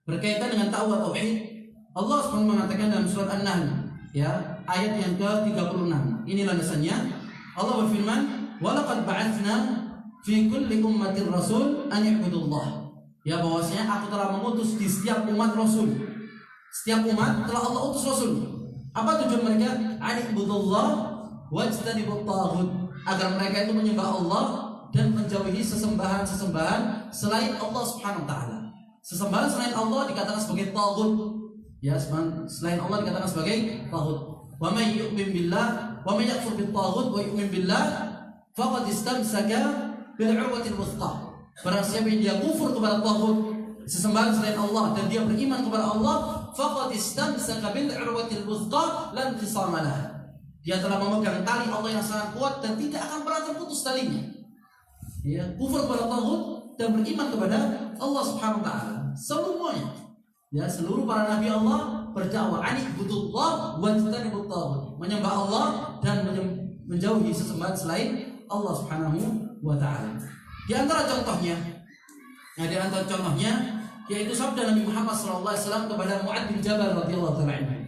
A: Berkaitan dengan tauhid, Allah Subhanahu mengatakan dalam surat An-Nahl ya, ayat yang ke-36. Ini landasannya. Allah berfirman, "Wa laqad ba'atsna fi kulli ummatin rasul an i'budullah." Ya, bahwasanya aku telah mengutus di setiap umat rasul. Setiap umat telah Allah utus rasul. Apa tujuan mereka? An i'budullah wajtanibut taghut. Agar mereka itu menyembah Allah dan menjauhi sesembahan-sesembahan selain Allah Subhanahu wa taala. Sesembahan selain Allah dikatakan sebagai taghut. Ya, selain Allah dikatakan sebagai taghut. Wa may yu'min billah wa may yakfur bit taghut wa yu'min billah faqad istamsaka bil 'urwatil wuthqa. Barang siapa yang dia kufur kepada taghut, sesembahan selain Allah, dan dia beriman kepada Allah, faqad istamsaka bil 'urwatil wuthqa lan fisama laha. Dia telah memegang tali Allah yang sangat kuat dan tidak akan pernah terputus talinya. Ya, kufur kepada taghut dan beriman kepada Allah Subhanahu wa taala. Semuanya. Ya, seluruh para nabi Allah berdakwah an'ibudullah wajtanibut taghut, menyembah Allah dan menjauhi sesembahan selain Allah Subhanahu wa taala. Di antara contohnya yaitu sabda Nabi Muhammad SAW kepada Mu'adz bin Jabal radhiyallahu taala anhu.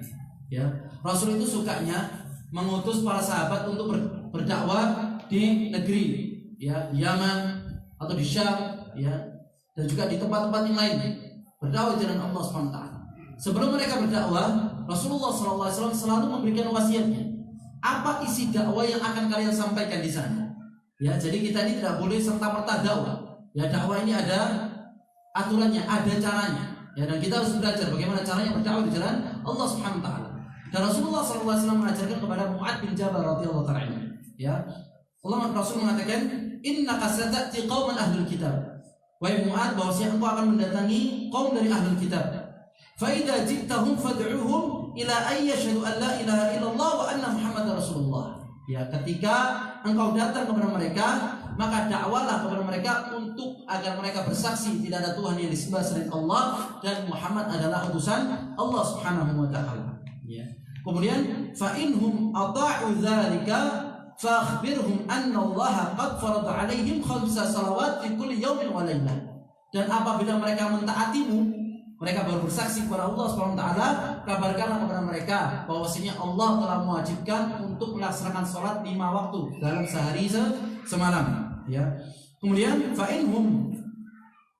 A: Ya, Rasul itu sukanya mengutus para sahabat untuk berdakwah di negeri ya, di Yaman atau di Syam ya, dan juga di tempat-tempat yang lain. Berdakwah di jalan Allah SWT. Sebelum mereka berdakwah, Rasulullah SAW selalu memberikan wasiatnya. Apa isi dakwah yang akan kalian sampaikan di sana? Ya, jadi kita ini tidak boleh serta-merta dakwah. Ya, dakwah ini ada aturannya, ada caranya. Ya, dan kita harus belajar bagaimana caranya berdakwah di jalan Allah Subhanahu wa taala. Dan Rasulullah SAW mengajarkan kepada Mu'adz bin Jabal radhiyallahu taala. Ya, Rasul mengatakan, "Innaka sata'ti qauman ahlul kitab." Wahai Mu'adz, bahwasanya engkau akan mendatangi kaum dari ahlul kitab. Fa idza ji'tahum fad'uhum ila an yashhadu an la ilaha illallah wa anna Muhammadar Rasulullah. Ya, ketika engkau datang kepada mereka, maka dakwahlah kepada mereka untuk agar mereka bersaksi tidak ada Tuhan yang disembah selain Allah dan Muhammad adalah utusan Allah Subhanahu wa taala. Ya. Kemudian fa inhum ata'u dzalika fa akhbirhum anna Allah qad farada 'alaihim 5 salawat fi kulli yawmin wa lailah. Dan apabila mereka mentaatimu, mereka baru bersaksi kepada Allah Subhanahu wa taala, kabarkanlah kepada mereka bahwasanya Allah telah mewajibkan untuk melaksanakan salat 5 waktu dalam sehari semalam, ya. Kemudian fa inhum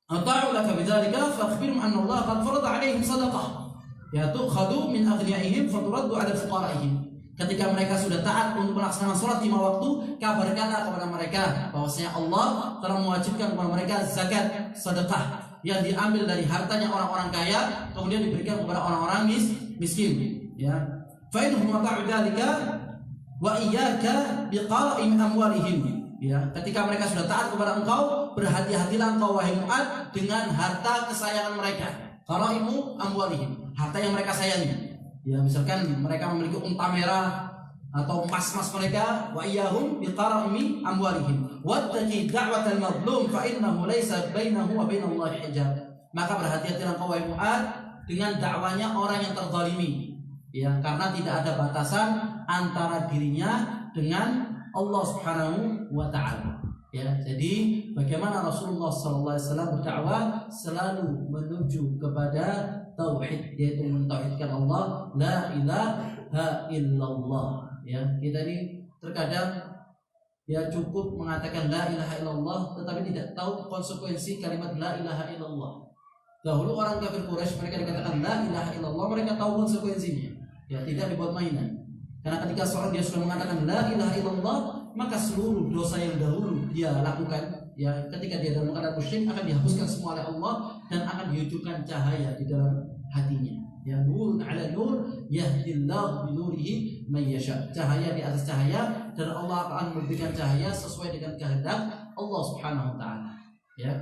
A: ata'u laka bidzalika fa akhbirhum anna Allah qad farada 'alaihim shadaqah ya tu'khadhu min aghniyaihim fa turaddu 'ala fuqara'ihim. Ketika mereka sudah taat untuk melaksanakan sholat 5 waktu, kabarkanlah kepada mereka bahwasanya Allah telah mewajibkan kepada mereka zakat, sedekah yang diambil dari hartanya orang-orang kaya kemudian diberikan kepada orang-orang miskin. Ya, fa inhum ata'u dzalika wa iyyaka biqara'im amwalihim. Ya, ketika mereka sudah taat kepada engkau, berhati-hatilah engkau wahai Mu'adz dengan harta kesayangan mereka. Qara'imu amwalihim, harta yang mereka sayangi. Ya, misalkan mereka memiliki unta merah atau emas-emas mereka, wa iyyahum biqara'imi amwalihim wattaqi da'watal mazlum fa innahu laysa bainahu wa bainallahi hijab. Maka berhati-hatilah engkau wahai Mu'adz dengan dakwanya orang yang terzalimi. Ya, karena tidak ada batasan antara dirinya dengan Allah Subhanahu wa taala. Ya, jadi bagaimana Rasulullah SAW berdakwah selalu menuju kepada tauhid, yaitu mentauhidkan Allah, la ilaha illallah. Ya, kita ini terkadang ya cukup mengatakan la ilaha illallah tetapi tidak tahu konsekuensi kalimat la ilaha illallah. Dahulu orang kafir Quraisy mereka dikatakan la ilaha illallah, mereka tahu konsekuensinya. Ya, tidak dibuat mainan. Karena ketika seorang dia sudah mengatakan la ilaha illallah, maka seluruh dosa yang dahulu dia lakukan, ya ketika dia dalam keadaan musyrik akan dihapuskan semua oleh Allah dan akan dihidupkan cahaya di dalam hatinya. Ya, nur ala nur yahdillahu binurihi man yasha. Cahaya di atas cahaya dan Allah akan memberikan cahaya sesuai dengan kehendak Allah Subhanahu wa taala. Ya.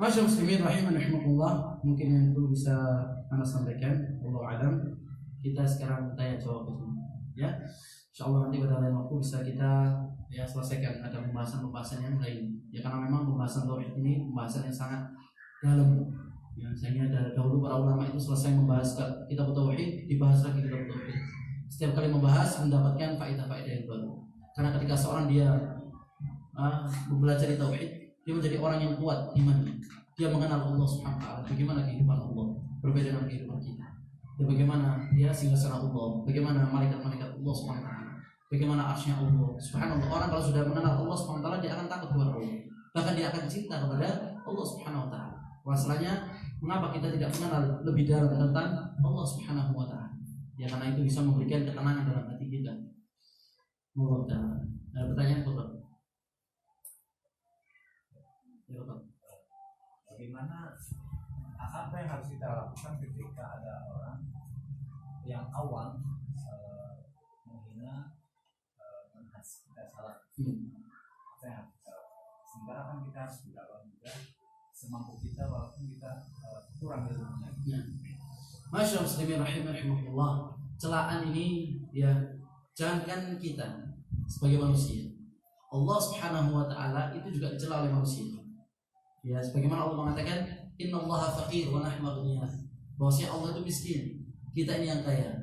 A: Masyaallah muslimin rahimanahumullah, mungkin yang itu bisa Anda sampaikan. Wallahu alam. Kita sekarang bertanya jawab itu. Ya. Insyaallah nanti pada lain waktu bisa kita ya selesaikan ada pembahasan yang lain. Ya, karena memang pembahasan tauhid ini pembahasan yang sangat dalam. Ya, sehingga dari dahulu para ulama itu selesai membahas kitab tauhid, dibahas lagi kitab tauhid. Setiap kali membahas mendapatkan faedah-faedah yang baru. Karena ketika seorang dia belajar di tauhid, dia menjadi orang yang kuat imannya. Dia mengenal Allah Subhanahu wa taala, bagaimana kehidupan Allah berbeda dengan kehidupan kita. Ya, bagaimana dia singgasana Allah, bagaimana malaikat-malaikat Allah Subhanahu wa taala, bagaimana arsy-Nya Allah. Subhanallah, orang kalau sudah mengenal Allah Subhanahu wa taala, dia akan takut kepada Allah. Bahkan dia akan cinta kepada Allah Subhanahu wa taala. Masalahnya, mengapa kita tidak mengenal lebih dalam tentang Allah Subhanahu wa taala? Ya, karena itu bisa memberikan ketenangan dalam hati kita. Allah taala. Ada pertanyaan, Bapak? Ya, Bapak.
B: Bagaimana apa yang harus kita lakukan ketika ada orang yang awam menghina manhaj kita salah? Apa yang harus kita lakukan? Sementara kan kita harus berdakwah juga semampu kita walaupun kita kurang ilmunya.
A: Masyaallah muslimin rahimahumullah. Celaan ini ya jangankan kita sebagai manusia. Allah Subhanahu wa taala itu juga dicela oleh manusia. Ya, sebagaimana Allah mengatakan, "Innallaha faqir wa nahnu aghniyah." Bahwasanya Allah itu miskin, kita ini yang kaya.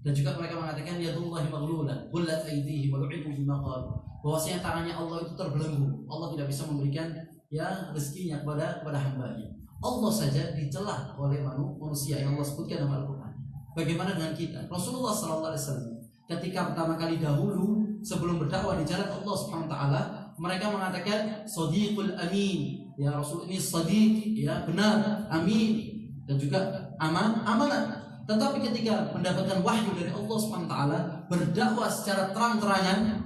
A: Dan juga mereka mengatakan yadullahi maghlulah, ghullat aydihim wa lu'ibu bima qalu. Bahwasanya tangannya Allah itu terbelenggu. Allah tidak bisa memberikan ya rezekinya kepada hamba-Nya. Allah saja dicela oleh manusia yang Allah sebutkan dalam Al-Qur'an. Bagaimana dengan kita? Rasulullah sallallahu alaihi wasallam ketika pertama kali dahulu sebelum berdakwah di jalan Allah Subhanahu wa taala, mereka mengatakan shadiqul amin. Ya Rasul ini shadiq, ya benar, amin, dan juga amanah. Tetapi ketika mendapatkan wahyu dari Allah Subhanahu wa taala, berdakwah secara terang-terangan,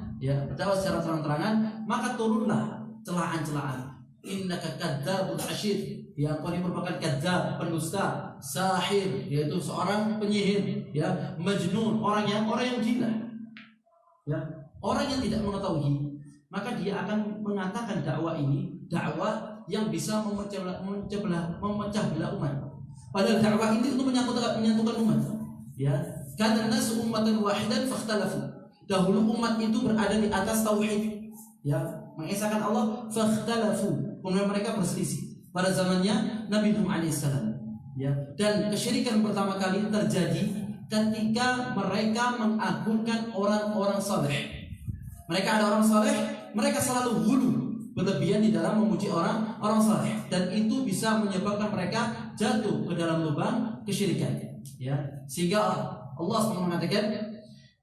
A: maka turunlah celaan-celaan. Innaka kadzdzabul asyir, ya kau ini merupakan kadzdzab, pendusta, sahir, yaitu seorang penyihir, ya majnun, orang yang gila. Ya, orang yang tidak mengetahui, maka dia akan mengatakan dakwah ini dakwah yang bisa memecah belah umat. Padahal dakwah ini untuk menyatukan umat. Ya, kana nasu ummatan wahidan fakhtalafu. Dahulu umat itu berada di atas tauhid, ya, mengesahkan Allah, fakhtalafu. Kemudian mereka berselisih pada zamannya Nabi Nuh alaihissalam. Ya, dan kesyirikan pertama kali terjadi ketika mereka mengagungkan orang-orang saleh. Mereka ada orang saleh, mereka selalu hulu berlebihan di dalam memuji orang saleh, dan itu bisa menyebabkan mereka jatuh ke dalam lubang kesyirikan. Ya, sehingga Allah SWT mengatakan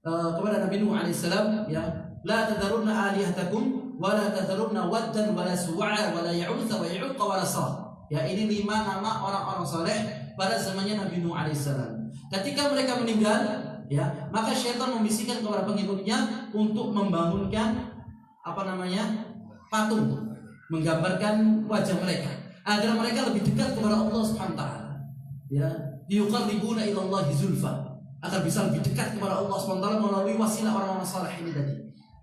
A: kepada Nabi Nuh alaihissalam, ya, la tadharunna alihatakum wa la tadharunna waddan wa la suwa'a wa la ya'utha wa ya'uqa wa nasra. Ya, ini 5 nama orang-orang saleh pada zamannya Nabi Nuh alaihissalam. Ketika mereka meninggal, ya, maka syaitan membisikkan kepada pengikutnya untuk membangunkan patung, menggambarkan wajah mereka agar mereka lebih dekat kepada Allah Subhanahu wa taala. Ya, yuqarribuna ila Allahi zulfa, agar bisa lebih dekat kepada Allah Subhanahu wa taala melalui wasilah orang-orang saleh ini tadi.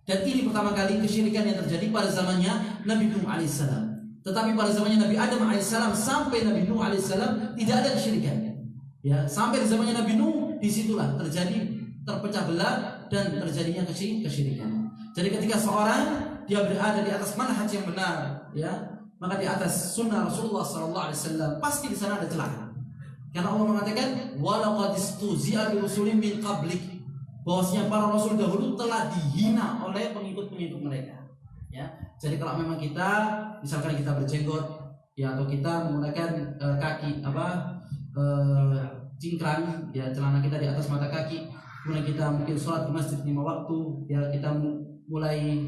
A: Dan ini pertama kali kesyirikan yang terjadi pada zamannya Nabi Nuh alaihissalam. Tetapi pada zamannya Nabi Adam alaihissalam sampai Nabi Nuh alaihissalam tidak ada kesyirikan. Ya, sampai di zamannya Nabi Nuh disitulah terpecah belah dan terjadinya kesyirikan. Jadi ketika seorang dia berada di atas manhaj yang benar, ya, maka di atas sunnah Rasulullah SAW, pasti di sana ada celah. Karena Allah mengatakan, walaqad istuzi'a bi rusulin min qablik, bahwasanya para rasul dahulu telah dihina oleh pengikut-pengikut mereka. Ya, jadi kalau memang kita, misalkan kita berjenggot, ya, atau kita menggunakan cingkrang, ya, celana kita di atas mata kaki, kemudian kita mungkin sholat di masjid 5 waktu, ya, kita mulai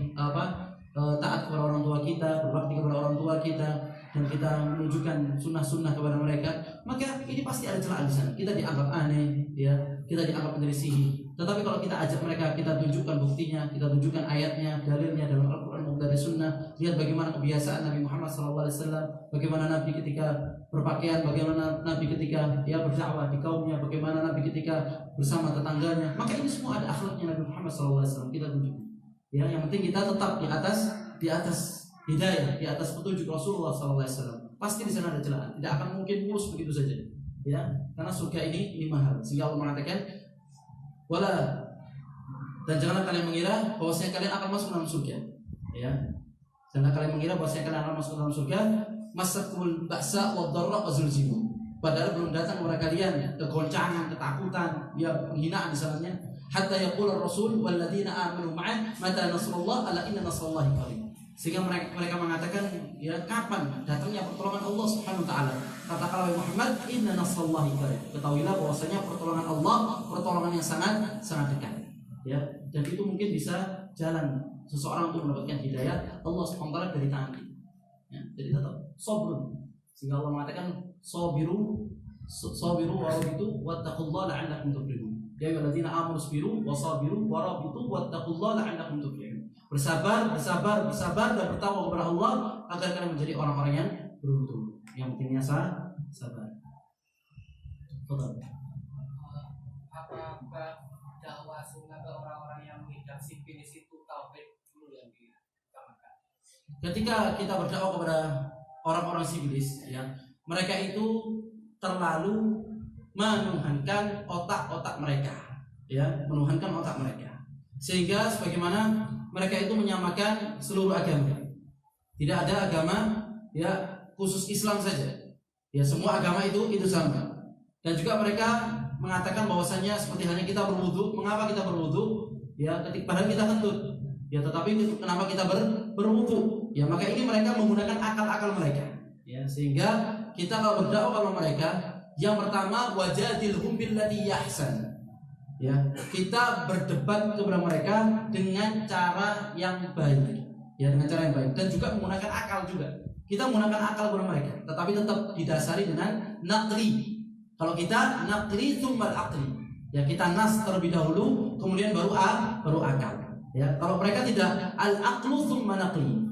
A: taat kepada orang tua kita, berbakti kepada orang tua kita, dan kita menunjukkan sunnah-sunnah kepada mereka, maka ini pasti ada celah di sana. Kita dianggap aneh, ya, kita dianggap menyelisih. Tetapi kalau kita ajak mereka, kita tunjukkan buktinya, kita tunjukkan ayatnya, dalilnya dalam Al-Quran maupun dari Sunnah. Lihat bagaimana kebiasaan Nabi Muhammad SAW, bagaimana Nabi ketika berpakaian, bagaimana Nabi ketika dia berdakwah di kaumnya, bagaimana Nabi ketika bersama tetangganya. Maka ini semua ada akhlaknya Nabi Muhammad SAW, kita tunjukkan. Ya, yang penting kita tetap di atas hidayah, di atas petunjuk Rasulullah SAW. Pasti di sana ada celah, tidak akan mungkin mulus begitu saja. Ya, karena surga ini mahal. Sehingga Allah mengatakan, wala, dan janganlah kalian mengira bahwasanya kalian akan masuk dalam surga. Ya, janganlah kalian mengira bahwasanya kalian akan masuk dalam surga. Masakumul ba'sa wad dharra wa zulzimu. padahal belum datang kepada kalian kegoncangan, ketakutan, ya penghinaan misalnya. Hatta yaqul ar-rasul walladzina amanu ma'ah mata nasrullah ala inna nasrallahi qarib. Sehingga mereka mengatakan, ya kapan datangnya pertolongan Allah Subhanahu wa taala? Katakanlah Muhammad, inna nasrallahi qarib. Ketahuilah bahwasanya pertolongan Allah, pertolongan yang sangat dekat. Ya, dan itu mungkin bisa jalan seseorang untuk mendapatkan hidayah Allah Subhanahu wa taala dari tangan kita. Ya, jadi tetap sabrun. Sehingga Allah mengatakan sabiru wa rabitu wattaqullaha la'allakum tuflihun. Ya ayyuhalladzina amanu sabiru wa sabiru wa rabitu wattaqullaha la'allakum tuflihun. Bersabar dan bertakwa kepada Allah agar kalian menjadi orang-orang yang beruntung. Yang pentingnya sabar. Betul.
C: Apakah dakwah sunnah ke orang-orang yang mengidap sifilis itu tauhid dulu yang diutamakan?
A: Ketika kita berdakwah kepada orang-orang sifilis, ya, mereka itu terlalu menuhankan otak-otak mereka, ya, menuhankan otak mereka, sehingga sebagaimana mereka itu menyamakan seluruh agama. Tidak ada agama, ya, khusus Islam saja, ya, semua agama itu sama. Dan juga mereka mengatakan bahwasanya seperti hanya kita berwudu, mengapa kita berwudu? Ya, padahal kita kentut. Ya, tetapi kenapa kita berwudu? Ya, maka ini mereka menggunakan akal-akal mereka. Ya, sehingga kita kalau berdakwah kepada mereka, yang pertama wajadilhum billati yahsan. Ya, kita berdebat kepada mereka dengan cara yang baik. Ya, dengan cara yang baik dan juga menggunakan akal juga. Kita menggunakan akal kepada mereka, tetapi tetap didasari dengan naqli. Kalau kita naqli tsummal aqli, ya kita nas terlebih dahulu, kemudian baru akal. Ya, kalau mereka tidak al-aqlu tsumma naqli.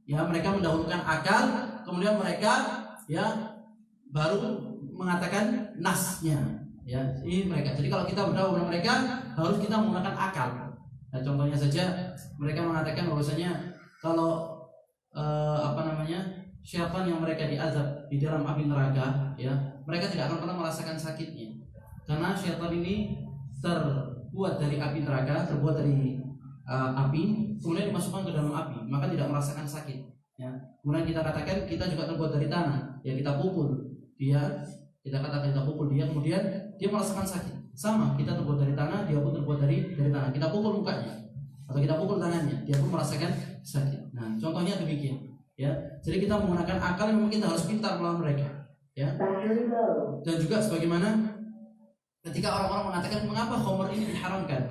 A: Ya, mereka mendahulukan akal, kemudian mereka, ya, baru mengatakan nasnya. Ya, ini mereka. Jadi kalau kita berdakwah kepada mereka harus kita menggunakan akal. Nah, contohnya saja mereka mengatakan bahwasanya kalau syaitan yang mereka diazab di dalam api neraka, ya, mereka tidak akan pernah merasakan sakitnya. Karena syaitan ini terbuat dari api neraka, terbuat dari api, kemudian dimasukkan ke dalam api, maka tidak merasakan sakit. Ya. Kemudian kita katakan kita juga terbuat dari tanah, ya kita pukul dia, kemudian dia merasakan sakit. Sama, kita terbuat dari tanah, dia pun terbuat dari tanah. Kita pukul mukanya atau kita pukul tangannya, dia pun merasakan sakit. Nah, contohnya demikian. Ya, jadi kita menggunakan akal yang memang kita harus pintar melawan mereka. Ya. Dan juga sebagaimana ketika orang-orang mengatakan mengapa khamr ini diharamkan,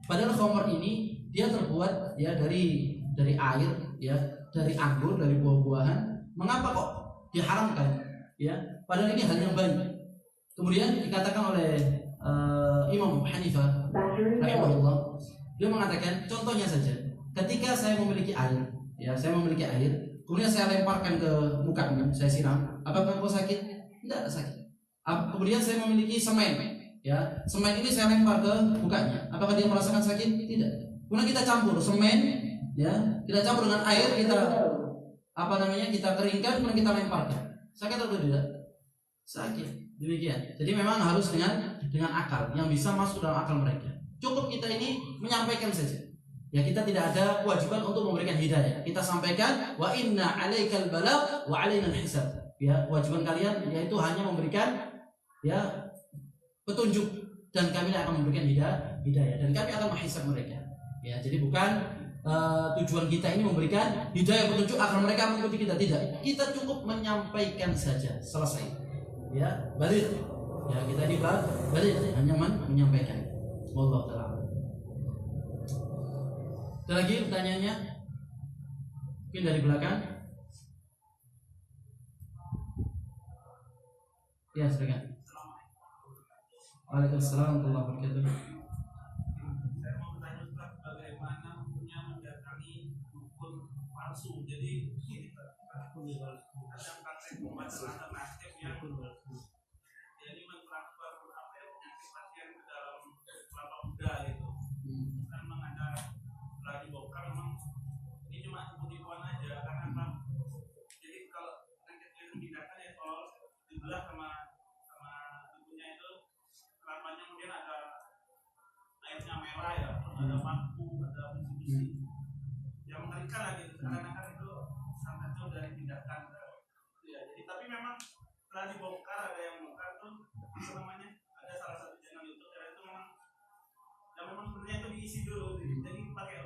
A: padahal khamr ini dia terbuat, ya, dari air, ya, dari anggur, dari buah-buahan. Mengapa kok diharamkan? Ya, padahal ini hal yang baik. Kemudian dikatakan oleh Imam Hanifah rahimahullah, dia mengatakan contohnya saja, ketika saya memiliki air, ya, kemudian saya lemparkan ke mukanya, saya siram, apakah kau sakit? Tidak sakit. Kemudian saya memiliki semen, ya, semen ini saya lempar ke mukanya, apakah dia merasakan sakit? Tidak. Kemudian kita campur semen, ya, kita campur dengan air, kita keringkan, kemudian kita lemparkan. Sakit atau tidak? Sakit. Demikian. Jadi memang harus dengan akal yang bisa masuk dalam akal mereka. Cukup kita ini menyampaikan saja. Ya, kita tidak ada kewajiban untuk memberikan hidayah. Kita sampaikan wa inna 'alaikal balagh wa 'alaina al-hisab. Ya, kewajiban kalian yaitu hanya memberikan, ya, petunjuk, dan kami akan memberikan hidayah dan kami akan menghisab mereka. Ya, jadi bukan tujuan kita ini memberikan hidayah petunjuk agar mereka mengikuti kita, tidak. Kita cukup menyampaikan saja, selesai. Ya, balik. Ya, kita ini balik hanya menyampaikan. Wallahu ta'ala. Ada lagi pertanyaannya? Mungkin dari belakang. Ya, silakan. Waalaikumsalam warahmatullahi wabarakatuh.
D: Saya mau bertanya Ustaz, bagaimana hukumnya mendatangi dukun palsu? Jadi ini ada praktek pembacaan alternatif yang jadi mentransfer penyakit pasien ke dalam kelapa muda gitu. Kan memang ada setelah dibongkar memang ini cuma tipu-tipuan aja karena apa? Jadi kalau penyakit yang tindakan ya kalau dibelah sama dukunnya itu kelapanya kemudian ada airnya merah ya, terus ada bambu, ada besi-besi yang mengerikan lagi karena kan itu sangat jauh dari tindakan ya. Jadi tapi memang setelah dibongkar ada yang memang sebenarnya itu diisi dulu, jadi pakai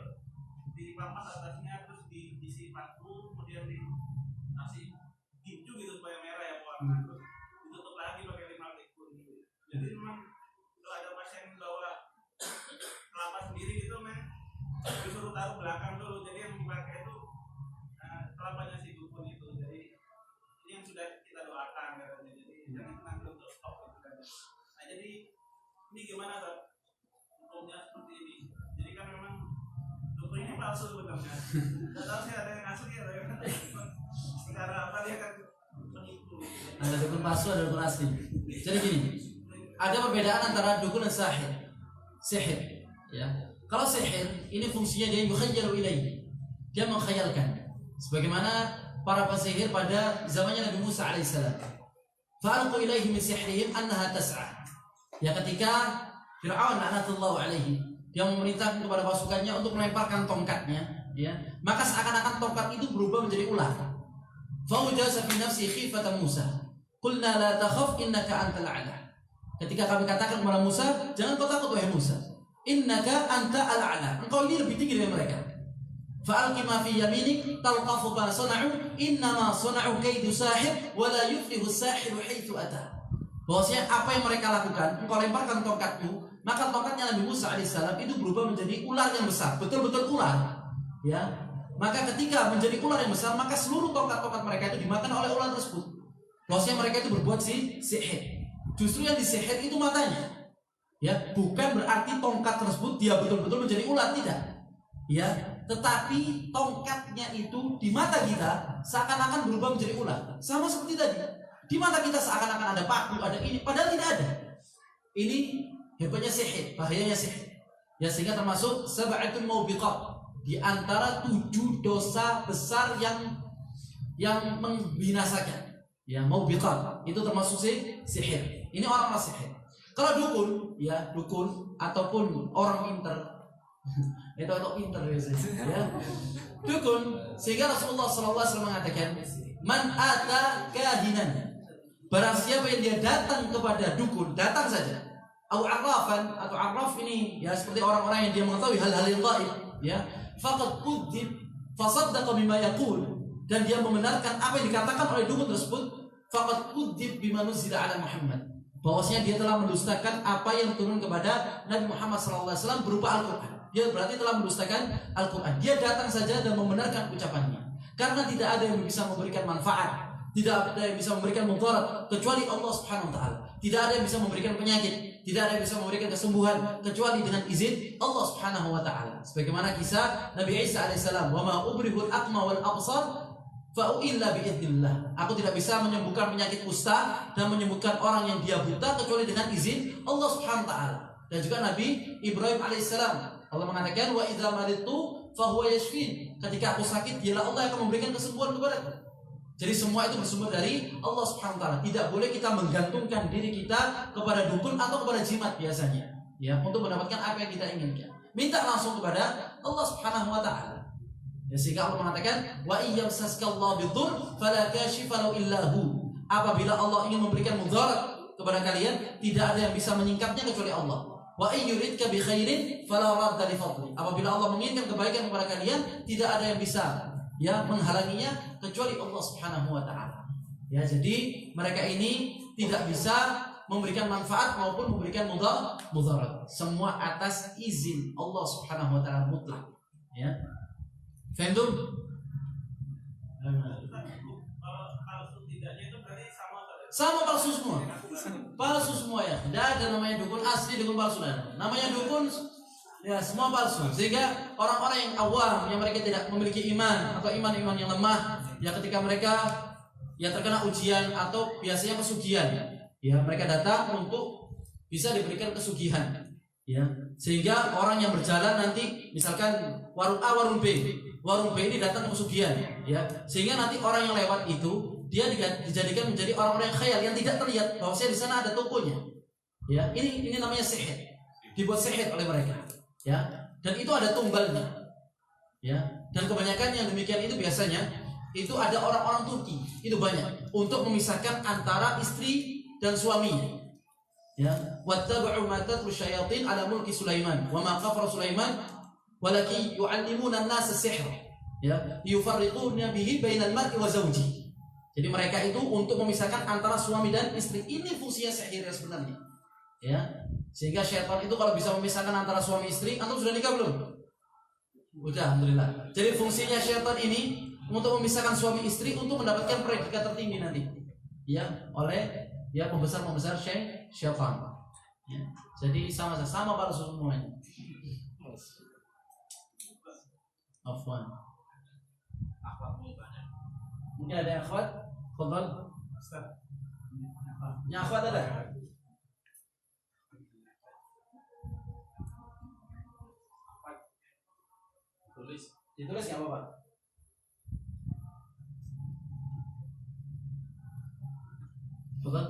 D: dipampas atasnya terus diisi paku, kemudian dikasih kincu gitu supaya merah ya warna, terus ditutup lagi pakai limal tikun gitu. Jadi memang kalau ada pasien bawa kelapa sendiri gitu memang disuruh taruh belakang dulu, jadi yang dipakai itu kelapanya si dukun itu. Jadi ini yang sudah kita doakan katanya, jadi jangan nanti untuk stop gitu kan. Nah jadi ini gimana Pak hukumnya seperti ini? Jadi kan memang dukun ini palsu sebenarnya. Nggak tahu sih ada yang asli atau yang secara apa dia kan menipu.
A: Ada dukun palsu, ada dukun asli. Jadi gini, ada perbedaan antara dukun dan sihir. Ya. Kalau sihir ini fungsinya dia yukhayyalu ilaihi, dia mengkhayalkan. Sebagaimana para pesihir pada zamannya Nabi Musa alaihissalam. Fa'alqu ilaihi min sihrihim annaha tas'a. Ya ketika Fir'aun laknatullah alaihi, dia memerintahkan kepada pasukannya untuk melemparkan tongkatnya, ya, maka seakan-akan tongkat itu berubah menjadi ular. Fawjasa fi nafsi khifata Musa. Qulna la takhaf innaka antal a'la. Ketika kami katakan kepada Musa, jangan kau takut wahai Musa. Innaka anta al-a'la. Engkau ini lebih tinggi dari mereka. Fa'alqi ma fi yaminik talqafu ma sana'u innama sana'u kaidu sahir wa la yuflihu as-sahiru haitsu ata. Bahwasanya apa yang mereka lakukan, engkau lemparkan tongkatmu, maka tongkatnya Nabi Musa alaihissalam itu berubah menjadi ular yang besar, betul-betul ular. Ya, maka ketika menjadi ular yang besar, maka seluruh tongkat-tongkat mereka itu dimakan oleh ular tersebut. Bahwasanya mereka itu berbuat sihir. Justru yang disihir itu matanya. Ya, bukan berarti tongkat tersebut dia betul-betul menjadi ular, tidak. Ya, tetapi tongkatnya itu di mata kita seakan-akan berubah menjadi ular. Sama seperti tadi. Di mata kita seakan-akan ada paku, ada ini, padahal tidak ada. Ini hebatnya sihir, bahayanya sihir. Ya, sehingga termasuk sab'atul maubiqat, di antara 7 dosa besar yang membinasakan. Ya, maubiqat itu termasuk sihir. Ini orang-orang sihir. Kalau dukun, ya dukun ataupun orang pinter, itu orang pinter ya. Dukun, sehingga Rasulullah SAW mengatakan, man ata kahinan. Barang siapa yang dia datang kepada dukun, datang saja. Atau arrafan, atau arraf ini ya seperti orang-orang yang dia mengetahui hal-hal yang gaib, ya. Faqad kudzib fasaddaqa bima yaqul, dan dia membenarkan apa yang dikatakan oleh dukun tersebut. Faqad kudzib bima nuzila ala Muhammad, bahwasanya dia telah mendustakan apa yang turun kepada Nabi Muhammad SAW berupa Al-Quran. Dia berarti telah mendustakan Al-Quran. Dia datang saja dan membenarkan ucapannya, karena tidak ada yang bisa memberikan manfaat, tidak ada yang bisa memberikan mudarat kecuali Allah Subhanahu wa taala. Tidak ada yang bisa memberikan penyakit, tidak ada yang bisa memberikan kesembuhan kecuali dengan izin Allah Subhanahu wa taala. Sebagaimana kisah Nabi Isa alaihissalam, "Wa ma ubrihul aqma wal absar fa illa bi idznillah." Aku tidak bisa menyembuhkan penyakit kusta dan menyembuhkan orang yang dia buta kecuali dengan izin Allah Subhanahu wa taala. Dan juga Nabi Ibrahim alaihissalam, Allah mengatakan, "Wa idza maridtu fa huwa yashfin." Ketika aku sakit, dialah Allah yang akan memberikan kesembuhan kepadaku. Jadi semua itu bersumber dari Allah Subhanahu wa taala. Tidak boleh kita menggantungkan diri kita kepada dukun atau kepada jimat biasanya, ya, untuk mendapatkan apa yang kita inginkan. Minta langsung kepada Allah Subhanahu wa taala. Ya, sehingga Allah mengatakan, "Wa iyyamsaskallahu bidzurr fala kashifa lahu illa hu." Apabila Allah ingin memberikan mudarat kepada kalian, tidak ada yang bisa menyingkapnya kecuali Allah. Wa ayyuridka bi khairin fala radda li fadli. Apabila Allah menginginkan kebaikan kepada kalian, tidak ada yang bisa ya menghalanginya kecuali Allah Subhanahu wa taala. Ya, jadi mereka ini tidak bisa memberikan manfaat maupun memberikan mudarat. Semua atas izin Allah Subhanahu wa taala mutlak. Ya. Faham?
D: Palsu tidaknya itu berarti
A: Sama palsu semua. Palsu semua ya. Tidak ada namanya dukun asli, dukun palsu. Namanya dukun ya semua palsu. Sehingga orang-orang yang awam, yang mereka tidak memiliki iman atau iman-iman yang lemah, ya ketika mereka ya terkena ujian atau biasanya pesugihan, ya mereka datang untuk bisa diberikan kesugihan, ya. Sehingga orang yang berjalan nanti misalkan warung A, warung B ini datang ke pesugihan, ya. Sehingga nanti orang yang lewat itu dia dijadikan menjadi orang-orang yang khayal, yang tidak terlihat bahwasanya di sana ada tokonya. Ya, ini namanya sihir. Dibuat sihir oleh mereka. Ya, dan itu ada tumbalnya, ya, dan kebanyakan yang demikian itu biasanya itu ada orang-orang Turki, itu banyak untuk memisahkan antara istri dan suaminya, Ya, wattaba'u ma tatlu syayatin ala mulki Sulaiman wa ma kafara Sulaiman walakin yu'allimuna an-nasa sihr. Ya, yufarriquna bihi bainal mar'i wa zawji. Jadi mereka itu untuk memisahkan antara suami dan istri. Ini fungsinya sihir sebenarnya. Ya. Sehingga syaitan itu kalau bisa memisahkan antara suami istri, antum sudah nikah belum? Udah, alhamdulillah. Jadi fungsinya syaitan ini untuk memisahkan suami istri untuk mendapatkan predikat tertinggi nanti. Ya, oleh pembesar-pembesar syaitan. Ya. Jadi sama pada semuanya. Afwan. Mungkin ada yang akhwat? Fadhal. Yang akhwat ada? Ditulis nggak apa-apa? Fadhal.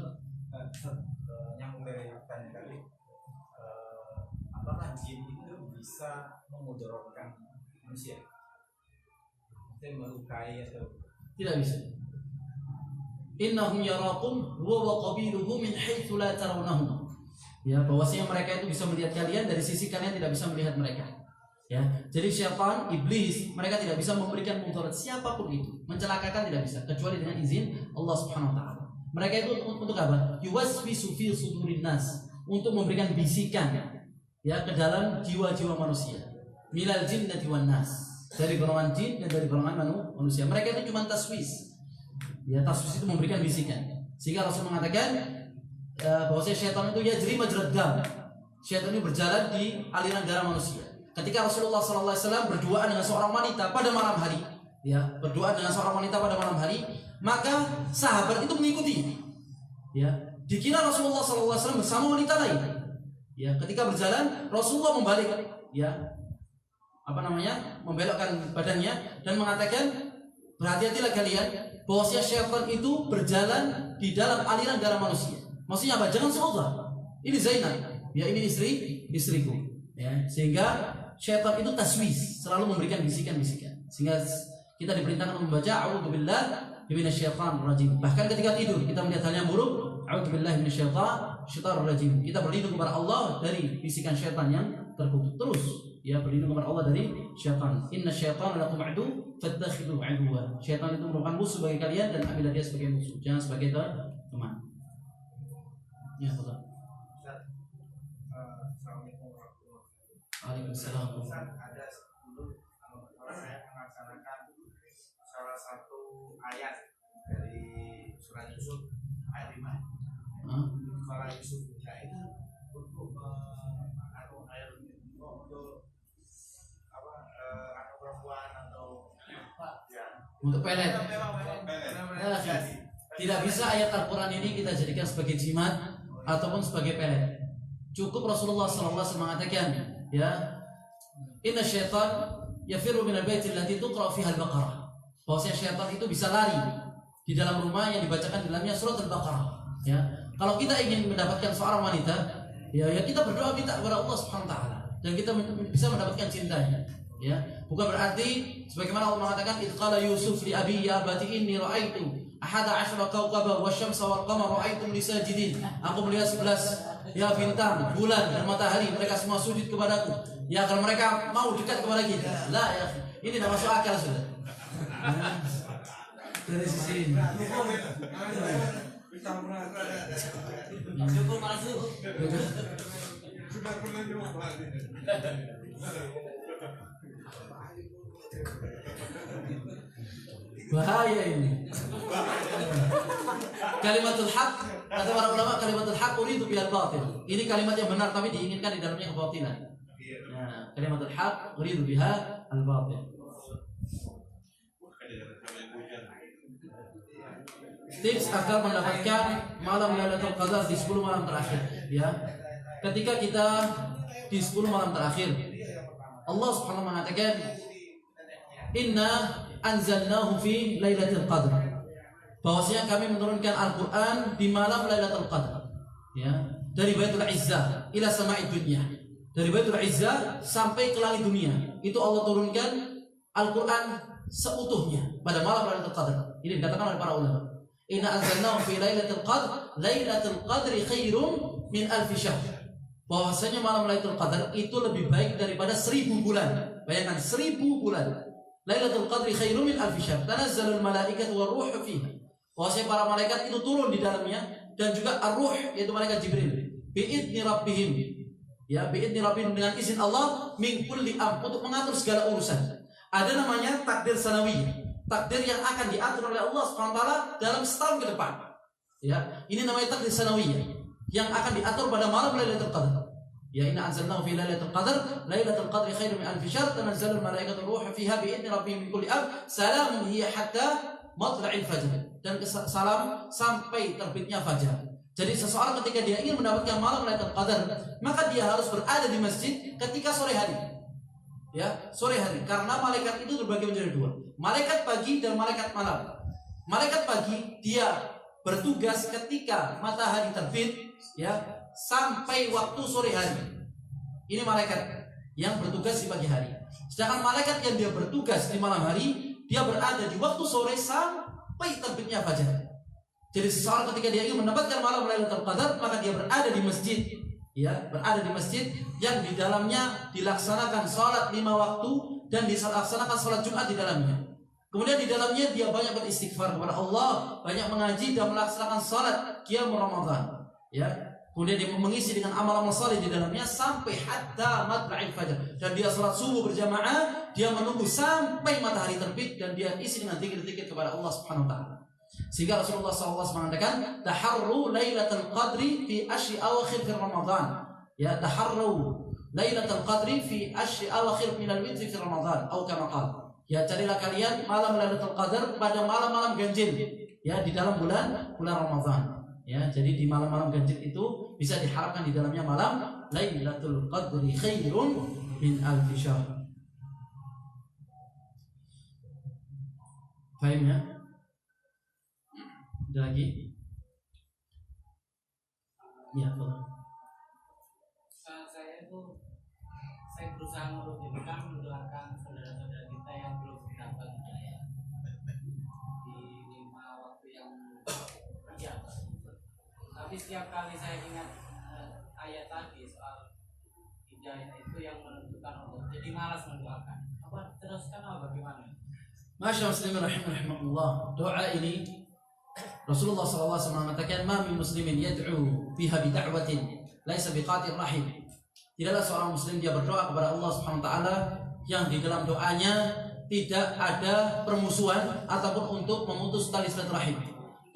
B: Nyambung dari tanya tadi, apakah jin itu bisa memudaratkan manusia? Maksudnya melukai atau
A: tidak bisa. Innahum yarakum huwa wa qabiluhu min haitsu la tarawnahum. Ya, bahwasanya mereka itu bisa melihat kalian dari sisi kalian tidak bisa melihat mereka. Ya, jadi syaitan, iblis, mereka tidak bisa memberikan mudarat siapapun itu, mencelakakan tidak bisa kecuali dengan izin Allah Subhanahu wa taala. Mereka itu untuk apa? Yuwaswisu fi sudurin nas, untuk memberikan bisikan ya ke dalam jiwa-jiwa manusia. Milal jinnati wan nas. Dari golongan jin dan dari golongan manusia. Mereka itu cuma taswis. Ya, taswis itu memberikan bisikan. Sehingga Rasul mengatakan bahwasanya syaitan itu yajri majrad dam. Syaitan itu berjalan di aliran darah manusia. Ketika Rasulullah SAW berduaan dengan seorang wanita pada malam hari, ya, berduaan dengan seorang wanita pada malam hari, maka sahabat itu mengikuti. Ya, dikira Rasulullah SAW bersama wanita lain. Ya, ketika berjalan Rasulullah membalik, ya, membelokkan badannya dan mengatakan, berhati-hatilah kalian bahwasanya syaitan itu berjalan di dalam aliran darah manusia. Maksudnya apa? Jangan seuzah. Ini Zainab, ya, ini istriku. Ya, sehingga syaitan itu taswis, selalu memberikan bisikan-bisikan. Sehingga kita diperintahkan untuk membaca a'udzubillah minasyaitonir rajim. Bahkan ketika tidur kita melihat hal yang buruk, a'udzubillahi minasyaitonir rajim. Kita berlindung kepada Allah dari bisikan syaitan yang terkutuk. Terus ya, berlindung kepada Allah dari syaitan. Inna syaitana lakum adu fattakhidhu aduwwa. Syaitan itu merupakan musuh bagi kalian dan ambillah dia sebagai musuh, jangan sebagai teman. Ya, betul.
D: Assalamualaikum warahmatullahi wabarakatuh.
A: Waalaikumsalam.
D: Ada dulu kalau saya melaksanakan salah satu ayat dari surah Yusuf ayat 5. Surah Yusuf itu untuk air untuk perempuan atau ya
A: Untuk pelet. Tidak bisa ayat Al-Quran ini kita jadikan sebagai jimat ataupun sebagai pelet. Cukup Rasulullah SAW mengatakan, ya, inna syaitan yafiru minal baiti allati tuqra fiha al-Baqarah. Bahwasanya syaitan itu bisa lari di dalam rumah yang dibacakan dalamnya surat Al-Baqarah. Ya, kalau kita ingin mendapatkan seorang wanita, ya kita berdoa minta kepada Allah Subhanahu wa taala dan kita bisa mendapatkan cintanya. Ya, bukan berarti sebagaimana Allah mengatakan idqala Yusuf li abi ya abati inni ra'aitu ahada asyara kawkaba wasyamsa wal qamara ra'aitum li sajidin. Aku melihat 11 ya bintang, bulan dan matahari, mereka semua sujud kepadaku. Ya, kalau mereka mau dekat kepada kita. La ya, ini tidak masuk akal sudah. Dari sisi ini.
C: Cukup masuk.
D: sudah pernah nyoba.
A: Bahaya ini. Kalimatul haq, kata para ulama, kalimatul haq uridu bihal batil. Ini kalimat yang benar tapi diinginkan di dalamnya kebatilan. Nah, kalimatul haq uridu bihal batil. Tips agar mendapatkan malam Lailatul Qadar di 10 malam terakhir, ya. Ketika kita di 10 malam terakhir, Allah Subhanahu wa taala mengatakan, "Inna anzalnahu fi Lailatul Qadar." Bahwasanya kami menurunkan Al-Qur'an di malam Lailatul Qadar, ya. Dari Baitul Izzah ila sama'id dunya. Dari Baitul Izzah sampai ke langit dunia. Itu Allah turunkan Al-Qur'an seutuhnya pada malam Lailatul Qadar. Ini dikatakan oleh para ulama. Inna anzalnahu fi Lailatul Qadr, Lailatul Qadri khairum min alfi syahr. Bahwasanya malam Lailatul Qadar itu lebih baik daripada 1000 bulan. Bayangkan 1000 bulan. Lailatul Qadri khairum min alfi syahr. Tanazzalul malaikatu war-ruhu fiha. Bahwasanya para malaikat itu turun di dalamnya dan juga ar-ruh yaitu malaikat Jibril. Bi'idni rabbihim. Ya, bi'idni rabbihim dengan izin Allah min kulli untuk mengatur segala urusan. Ada namanya takdir sanawiyah. Takdir yang akan diatur oleh Allah SWT dalam setahun ke depan. Ya, ini namanya takdir sanawiyah yang akan diatur pada malam Lailatul Qadar. Ya, inna anzalnahu fi Lailatul Qadar, Lailatul Qadri khairum min alfi syahr, tanazzalul malaikatu ruhu fiha bi'idni rabbihim min kulli salamun hiya hatta matla'il fajr. Dan salam sampai terbitnya fajar. Jadi seseorang ketika dia ingin mendapatkan malam Lailatul Qadar, maka dia harus berada di masjid ketika sore hari. Ya, sore hari. Karena malaikat itu terbagi menjadi dua. Malaikat pagi dan malaikat malam. Malaikat pagi dia bertugas ketika matahari terbit, ya, sampai waktu sore hari. Ini malaikat yang bertugas di pagi hari. Sedangkan malaikat yang dia bertugas di malam hari, dia berada di waktu sore sampai terbitnya fajar. Jadi seseorang ketika dia ingin mendapatkan malam Lailatul Qadar, maka dia berada di masjid, ya, berada di masjid yang di dalamnya dilaksanakan sholat 5 waktu dan dilaksanakan sholat Jumat di dalamnya. Kemudian di dalamnya dia banyak beristighfar kepada Allah, banyak mengaji dan melaksanakan sholat qiyam Ramadan, ya. Kemudian dia mengisi dengan amal-amal saleh di dalamnya sampai hatta matla'il fajar. Dan dia sholat subuh berjamaah, dia menunggu sampai matahari terbit dan dia isi dengan zikir-zikir kepada Allah Subhanahu wa taala. Sehingga Rasulullah SAW mengatakan, "Taharru Lailatul Qadri fi ashri awakhir fi Ramadan." Ya, taharru Lailatul Qadri fi ashri awakhir min al-witr fi Ramadan, atau kama qala. Ya, carilah kalian malam Lailatul Qadar pada malam-malam ganjil, ya, di dalam bulan Ramadan. Ya, jadi di malam-malam ganjil itu bisa diharapkan di dalamnya malam Lailatul Qadri khairun min alfi syahr. Paham ya? Ada lagi? Ya, betul.
C: Saya berusaha mendoakan saudara-saudara kita yang belum mendapat hidayah di 5 waktu yang berjamaah. Tapi setiap kali saya ingat ayat tadi soal hidayah itu yang menentukan Allah, jadi malas mendoakan. Apa teruskan atau bagaimana?
A: Masya muslimin rahimahullah. Doa ini Rasulullah SAW mengatakan, "Ma min muslimin yad'u biha bi da'watin laisa biqatir rahim." Tidaklah seorang muslim dia berdoa kepada Allah Subhanahu wa taala yang di dalam doanya tidak ada permusuhan ataupun untuk memutus tali silaturahim.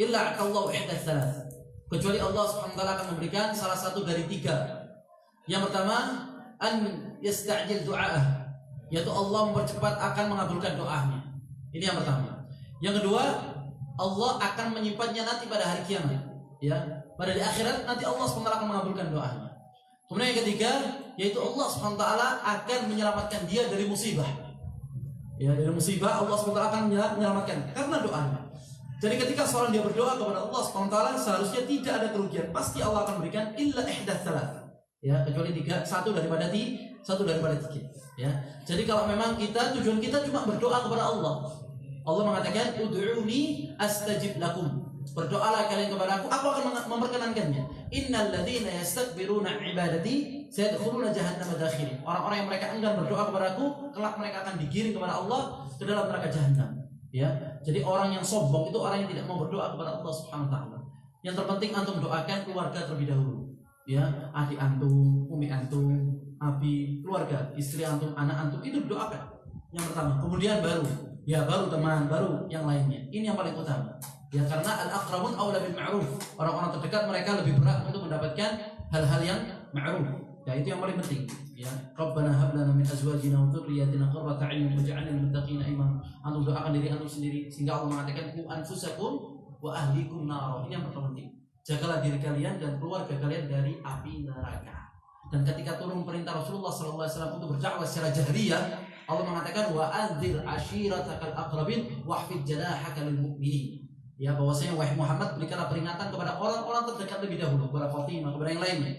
A: Illa atallahu ihda thalath. Kecuali Allah Subhanahu wa taala akan memberikan salah satu dari 3. Yang pertama, an yasta'jil du'a'ah, yaitu Allah mempercepat akan mengabulkan doanya. Ini yang pertama. Yang kedua, Allah akan menyimpannya nanti pada hari kiamat, ya. Pada di akhirat nanti Allah SWT akan mengabulkan doanya. Kemudian yang ketiga, yaitu Allah SWT akan menyelamatkan dia dari musibah. Ya, dari musibah Allah SWT akan menyelamatkan karena doanya. Jadi ketika seorang dia berdoa kepada Allah SWT, seharusnya tidak ada kerugian. Pasti Allah akan berikan illa ihdath thalath. Ya, kecuali 3, satu daripada 3. Ya. Jadi kalau memang tujuan kita cuma berdoa kepada Allah. Allah mengatakan, "Ud'uni astajib lakum." Berdoalah kalian kepadaku, aku akan memperkenankannya. Innal ladzina yastakbiruna ibadati sayadkhuluna jahannama dakhirin. Orang-orang yang mereka enggan berdoa kepadaku, kelak mereka akan digiring kepada Allah ke dalam neraka jahanam. Ya. Jadi orang yang sombong itu orang yang tidak mau berdoa kepada Allah Subhanahu wa taala. Yang terpenting antum doakan keluarga terlebih dahulu. Ya, adik antum, umi antum, abi, keluarga, istri antum, anak antum itu doakan. Yang pertama, kemudian baru teman, baru yang lainnya. Ini yang paling utama. Ya, karena al-aqrabun aula bil ma'ruf. Orang-orang terdekat mereka lebih berat untuk mendapatkan hal-hal yang ma'ruf. Ya, itu yang paling penting. Ya, Rabbana hab lana min azwajina wa dhurriyyatina qurrata a'yun waj'alna lil muttaqina imama. Antum doakan diri antum sendiri sehingga Allah mengatakan qu anfusakum wa ahlikum nar. Ini yang terpenting. Jagalah diri kalian dan keluarga kalian dari api neraka. Dan ketika turun perintah Rasulullah SAW untuk berdakwah secara jahriyah, Allah mengatakan wa anzir ashiratakal aqrabin wahfid janahaka lil mu'minin. Ya, bahwasanya wahai Muhammad, berikanlah peringatan kepada orang-orang terdekat lebih dahulu, kepada Fatimah, kepada yang lainnya.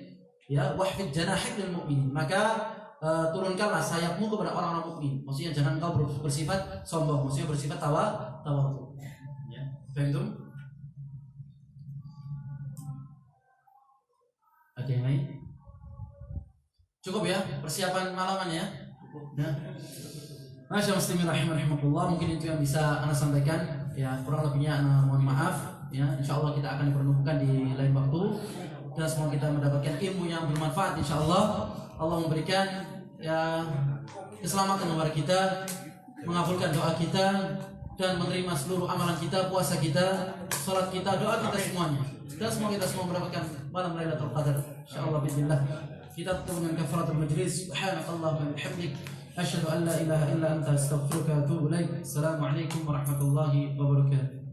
A: Ya, wahfid janahaka lil mu'minin. Maka turunkanlah sayapmu kepada orang-orang mukmin. Maksudnya jangan kau bersifat sombong, maksudnya bersifat tawadhu. Ya, paham? Ada yang lain? Cukup ya persiapan malaman ya. Nah. Masya muslimin rahimakumullah, mungkin itu yang bisa Anda sampaikan ya, kurang lebihnya Anda mohon maaf ya. Insyaallah kita akan dipertemukan di lain waktu dan semoga kita mendapatkan ilmu yang bermanfaat insyaallah. Allah memberikan ya keselamatan kepada kita, mengabulkan doa kita dan menerima seluruh amalan kita, puasa kita, salat kita, doa kita semuanya. Dan semoga kita semua mendapatkan malam Lailatul Qadar insyaallah bismillah. Kita tutup dengan kafaratul majlis. Subhanakallahumma wa bihamdik asyhadu an la ilaha illa anta astaghfiruka wa atubu ilaik. Assalamualaikum warahmatullahi wabarakatuh.